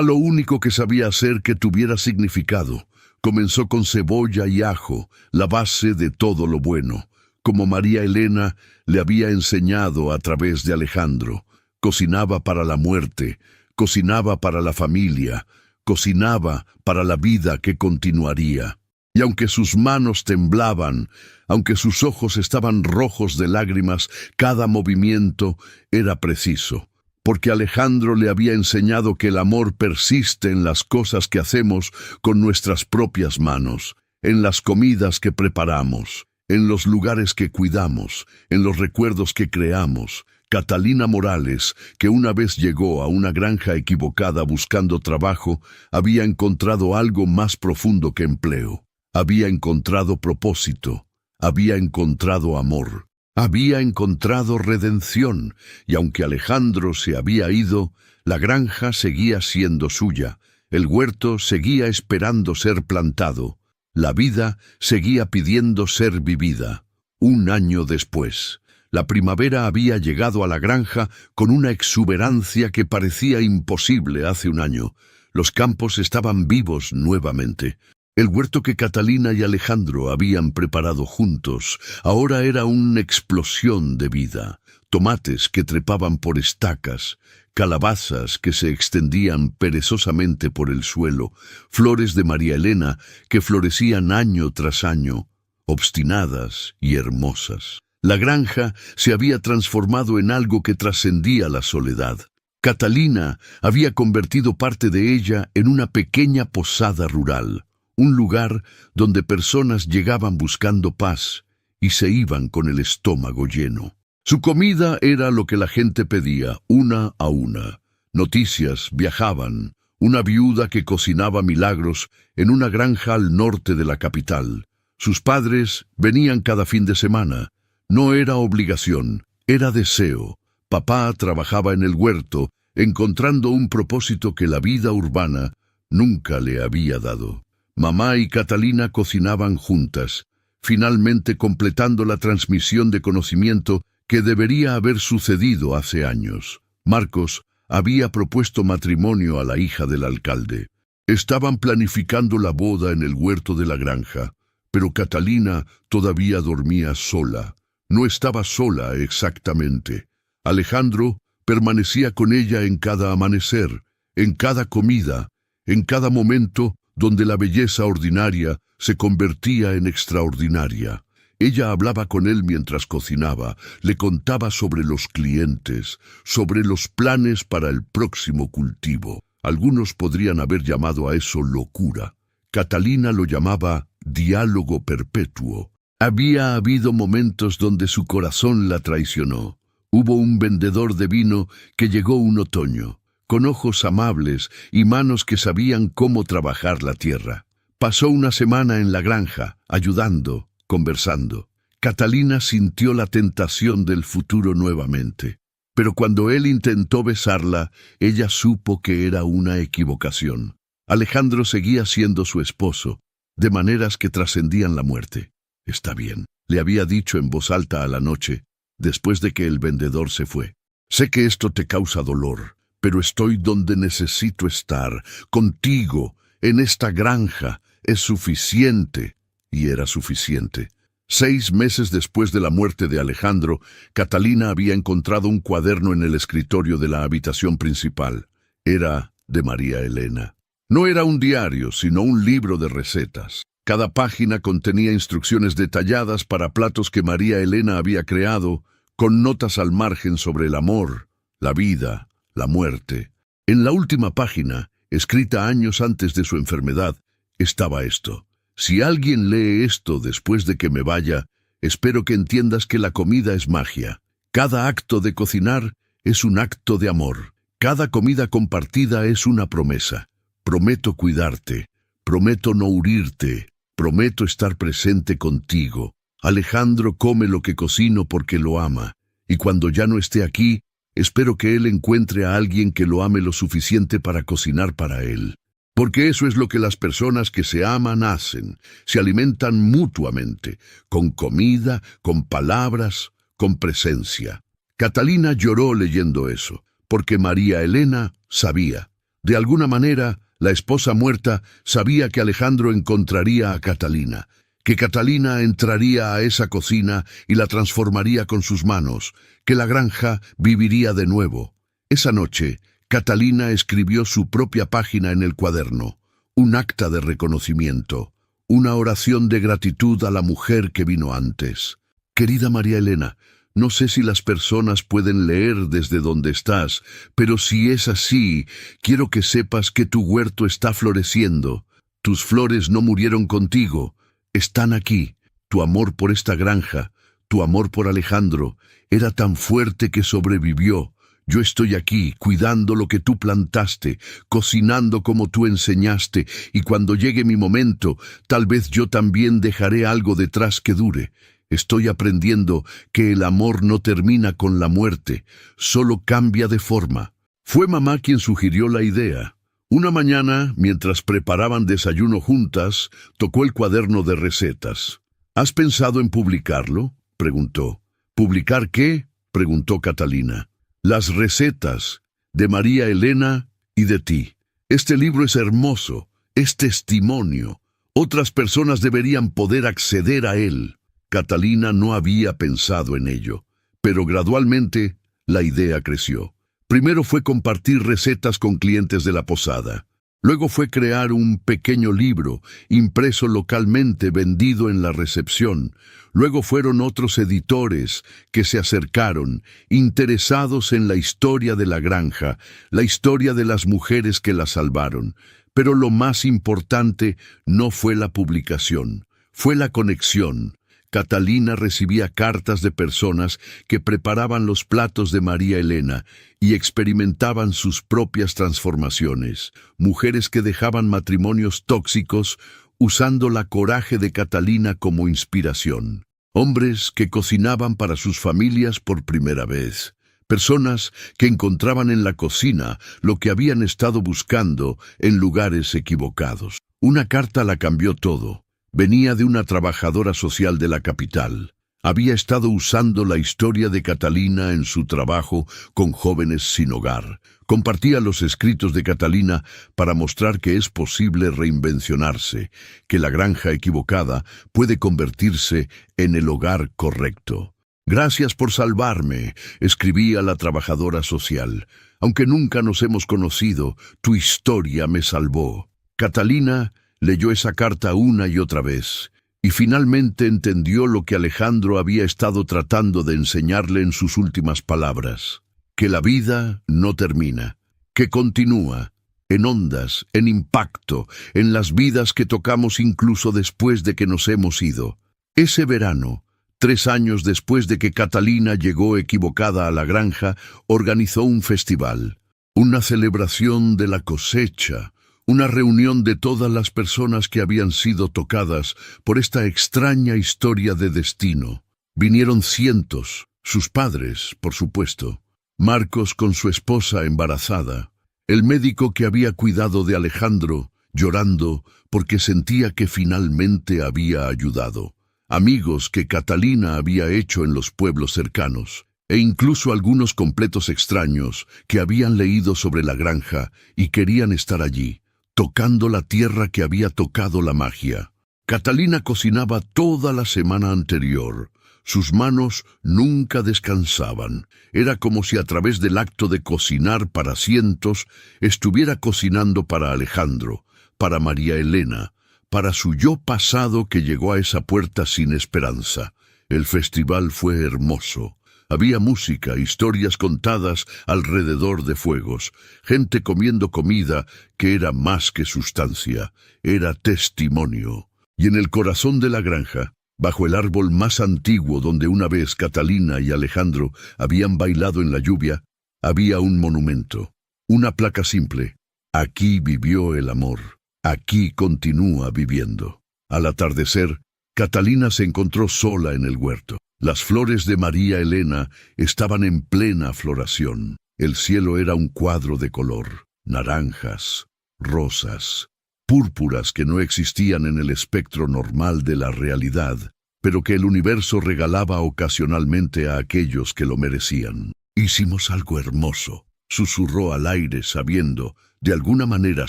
lo único que sabía hacer que tuviera significado. Comenzó con cebolla y ajo, la base de todo lo bueno, como María Elena le había enseñado a través de Alejandro. Cocinaba para la muerte, cocinaba para la familia, cocinaba para la vida que continuaría. Y aunque sus manos temblaban, aunque sus ojos estaban rojos de lágrimas, cada movimiento era preciso, porque Alejandro le había enseñado que el amor persiste en las cosas que hacemos con nuestras propias manos, en las comidas que preparamos, en los lugares que cuidamos, en los recuerdos que creamos. Catalina Morales, que una vez llegó a una granja equivocada buscando trabajo, había encontrado algo más profundo que empleo. Había encontrado propósito, había encontrado amor, había encontrado redención, y aunque Alejandro se había ido, la granja seguía siendo suya, el huerto seguía esperando ser plantado, la vida seguía pidiendo ser vivida. Un año después, la primavera había llegado a la granja con una exuberancia que parecía imposible hace un año. Los campos estaban vivos nuevamente. El huerto que Catalina y Alejandro habían preparado juntos ahora era una explosión de vida. Tomates que trepaban por estacas, calabazas que se extendían perezosamente por el suelo, flores de María Elena que florecían año tras año, obstinadas y hermosas. La granja se había transformado en algo que trascendía la soledad. Catalina había convertido parte de ella en una pequeña posada rural, un lugar donde personas llegaban buscando paz y se iban con el estómago lleno. Su comida era lo que la gente pedía, una a una. Noticias viajaban. Una viuda que cocinaba milagros en una granja al norte de la capital. Sus padres venían cada fin de semana. No era obligación, era deseo. Papá trabajaba en el huerto, encontrando un propósito que la vida urbana nunca le había dado. Mamá y Catalina cocinaban juntas, finalmente completando la transmisión de conocimiento que debería haber sucedido hace años. Marcos había propuesto matrimonio a la hija del alcalde. Estaban planificando la boda en el huerto de la granja, pero Catalina todavía dormía sola. No estaba sola exactamente. Alejandro permanecía con ella en cada amanecer, en cada comida, en cada momento donde la belleza ordinaria se convertía en extraordinaria. Ella hablaba con él mientras cocinaba, le contaba sobre los clientes, sobre los planes para el próximo cultivo. Algunos podrían haber llamado a eso locura. Catalina lo llamaba diálogo perpetuo. Había habido momentos donde su corazón la traicionó. Hubo un vendedor de vino que llegó un otoño, con ojos amables y manos que sabían cómo trabajar la tierra. Pasó una semana en la granja, ayudando, conversando. Catalina sintió la tentación del futuro nuevamente. Pero cuando él intentó besarla, ella supo que era una equivocación. Alejandro seguía siendo su esposo, de maneras que trascendían la muerte. «Está bien», le había dicho en voz alta a la noche, después de que el vendedor se fue. «Sé que esto te causa dolor, pero estoy donde necesito estar, contigo, en esta granja. Es suficiente». Y era suficiente. 6 meses después de la muerte de Alejandro, Catalina había encontrado un cuaderno en el escritorio de la habitación principal. Era de María Elena. No era un diario, sino un libro de recetas. Cada página contenía instrucciones detalladas para platos que María Elena había creado, con notas al margen sobre el amor, la vida, la muerte. En la última página, escrita años antes de su enfermedad, estaba esto: «Si alguien lee esto después de que me vaya, espero que entiendas que la comida es magia. Cada acto de cocinar es un acto de amor. Cada comida compartida es una promesa. Prometo cuidarte, prometo no huirte, prometo estar presente contigo. Alejandro come lo que cocino porque lo ama, y cuando ya no esté aquí, espero que él encuentre a alguien que lo ame lo suficiente para cocinar para él». Porque eso es lo que las personas que se aman hacen, se alimentan mutuamente, con comida, con palabras, con presencia. Catalina lloró leyendo eso, porque María Elena sabía. De alguna manera, la esposa muerta sabía que Alejandro encontraría a Catalina, que Catalina entraría a esa cocina y la transformaría con sus manos, que la granja viviría de nuevo. Esa noche, Catalina escribió su propia página en el cuaderno, un acta de reconocimiento, una oración de gratitud a la mujer que vino antes. «Querida María Elena, no sé si las personas pueden leer desde donde estás, pero si es así, quiero que sepas que tu huerto está floreciendo. Tus flores no murieron contigo, están aquí. Tu amor por esta granja, tu amor por Alejandro, era tan fuerte que sobrevivió. Yo estoy aquí, cuidando lo que tú plantaste, cocinando como tú enseñaste, y cuando llegue mi momento, tal vez yo también dejaré algo detrás que dure. Estoy aprendiendo que el amor no termina con la muerte, solo cambia de forma». Fue mamá quien sugirió la idea. Una mañana, mientras preparaban desayuno juntas, tocó el cuaderno de recetas. «¿Has pensado en publicarlo?», preguntó. «¿Publicar qué?», preguntó Catalina. «Las recetas de María Elena y de ti. Este libro es hermoso, es testimonio. Otras personas deberían poder acceder a él». Catalina no había pensado en ello, pero gradualmente la idea creció. Primero fue compartir recetas con clientes de la posada. Luego fue crear un pequeño libro, impreso localmente, vendido en la recepción. Luego fueron otros editores que se acercaron, interesados en la historia de la granja, la historia de las mujeres que la salvaron. Pero lo más importante no fue la publicación, fue la conexión. Catalina recibía cartas de personas que preparaban los platos de María Elena y experimentaban sus propias transformaciones. Mujeres que dejaban matrimonios tóxicos usando la coraje de Catalina como inspiración. Hombres que cocinaban para sus familias por primera vez. Personas que encontraban en la cocina lo que habían estado buscando en lugares equivocados. Una carta la cambió todo. Venía de una trabajadora social de la capital. Había estado usando la historia de Catalina en su trabajo con jóvenes sin hogar. Compartía los escritos de Catalina para mostrar que es posible reinvencionarse, que la granja equivocada puede convertirse en el hogar correcto. «Gracias por salvarme», escribía la trabajadora social. «Aunque nunca nos hemos conocido, tu historia me salvó». Catalina leyó esa carta una y otra vez, y finalmente entendió lo que Alejandro había estado tratando de enseñarle en sus últimas palabras. Que la vida no termina, que continúa, en ondas, en impacto, en las vidas que tocamos incluso después de que nos hemos ido. Ese verano, 3 años después de que Catalina llegó equivocada a la granja, organizó un festival, una celebración de la cosecha, una reunión de todas las personas que habían sido tocadas por esta extraña historia de destino. Vinieron cientos, sus padres, por supuesto, Marcos con su esposa embarazada, el médico que había cuidado de Alejandro, llorando porque sentía que finalmente había ayudado, amigos que Catalina había hecho en los pueblos cercanos, e incluso algunos completos extraños que habían leído sobre la granja y querían estar allí, tocando la tierra que había tocado la magia. Catalina cocinaba toda la semana anterior. Sus manos nunca descansaban. Era como si a través del acto de cocinar para cientos, estuviera cocinando para Alejandro, para María Elena, para su yo pasado que llegó a esa puerta sin esperanza. El festival fue hermoso. Había música, historias contadas alrededor de fuegos, gente comiendo comida que era más que sustancia, era testimonio. Y en el corazón de la granja, bajo el árbol más antiguo donde una vez Catalina y Alejandro habían bailado en la lluvia, había un monumento, una placa simple. Aquí vivió el amor, aquí continúa viviendo. Al atardecer, Catalina se encontró sola en el huerto. Las flores de María Elena estaban en plena floración. El cielo era un cuadro de color, naranjas, rosas, púrpuras que no existían en el espectro normal de la realidad, pero que el universo regalaba ocasionalmente a aquellos que lo merecían. «Hicimos algo hermoso», susurró al aire sabiendo, de alguna manera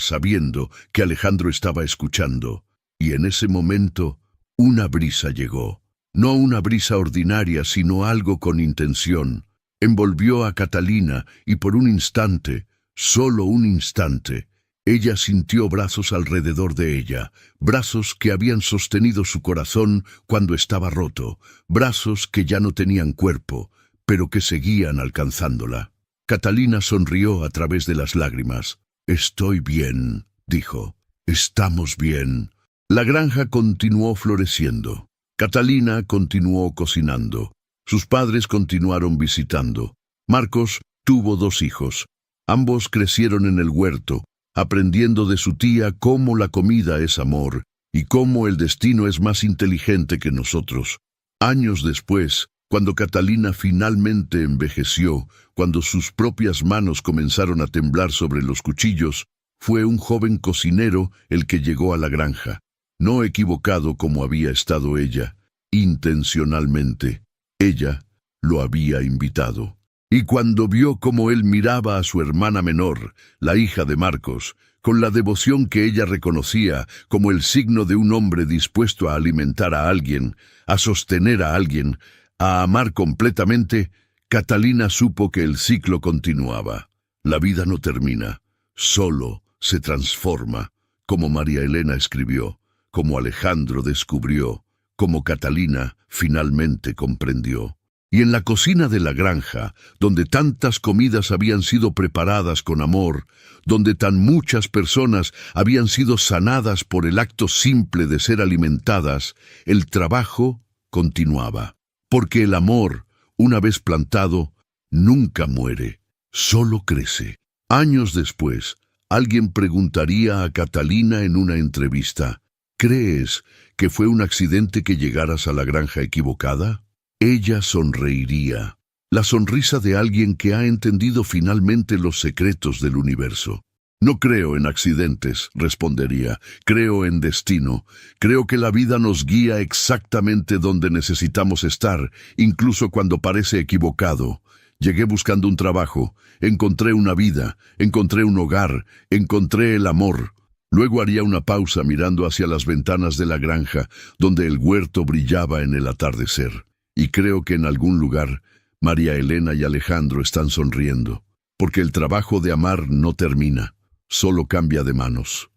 sabiendo, que Alejandro estaba escuchando. Y en ese momento, una brisa llegó. No una brisa ordinaria, sino algo con intención. Envolvió a Catalina y por un instante, solo un instante, ella sintió brazos alrededor de ella, brazos que habían sostenido su corazón cuando estaba roto, brazos que ya no tenían cuerpo, pero que seguían alcanzándola. Catalina sonrió a través de las lágrimas. «Estoy bien», dijo. «Estamos bien». La granja continuó floreciendo. Catalina continuó cocinando. Sus padres continuaron visitando. Marcos tuvo 2 hijos. Ambos crecieron en el huerto, aprendiendo de su tía cómo la comida es amor y cómo el destino es más inteligente que nosotros. Años después, cuando Catalina finalmente envejeció, cuando sus propias manos comenzaron a temblar sobre los cuchillos, fue un joven cocinero el que llegó a la granja. No equivocado como había estado ella, intencionalmente. Ella lo había invitado. Y cuando vio cómo él miraba a su hermana menor, la hija de Marcos, con la devoción que ella reconocía como el signo de un hombre dispuesto a alimentar a alguien, a sostener a alguien, a amar completamente, Catalina supo que el ciclo continuaba. La vida no termina, solo se transforma, como María Elena escribió, como Alejandro descubrió, como Catalina finalmente comprendió. Y en la cocina de la granja, donde tantas comidas habían sido preparadas con amor, donde tan muchas personas habían sido sanadas por el acto simple de ser alimentadas, el trabajo continuaba, porque el amor, una vez plantado, nunca muere, solo crece. Años después, alguien preguntaría a Catalina en una entrevista, ¿crees que fue un accidente que llegaras a la granja equivocada? Ella sonreiría, la sonrisa de alguien que ha entendido finalmente los secretos del universo. No creo en accidentes, respondería, creo en destino. Creo que la vida nos guía exactamente donde necesitamos estar, incluso cuando parece equivocado. Llegué buscando un trabajo, encontré una vida, encontré un hogar, encontré el amor. Luego haría una pausa mirando hacia las ventanas de la granja, donde el huerto brillaba en el atardecer. Y creo que en algún lugar, María Elena y Alejandro están sonriendo, porque el trabajo de amar no termina, solo cambia de manos.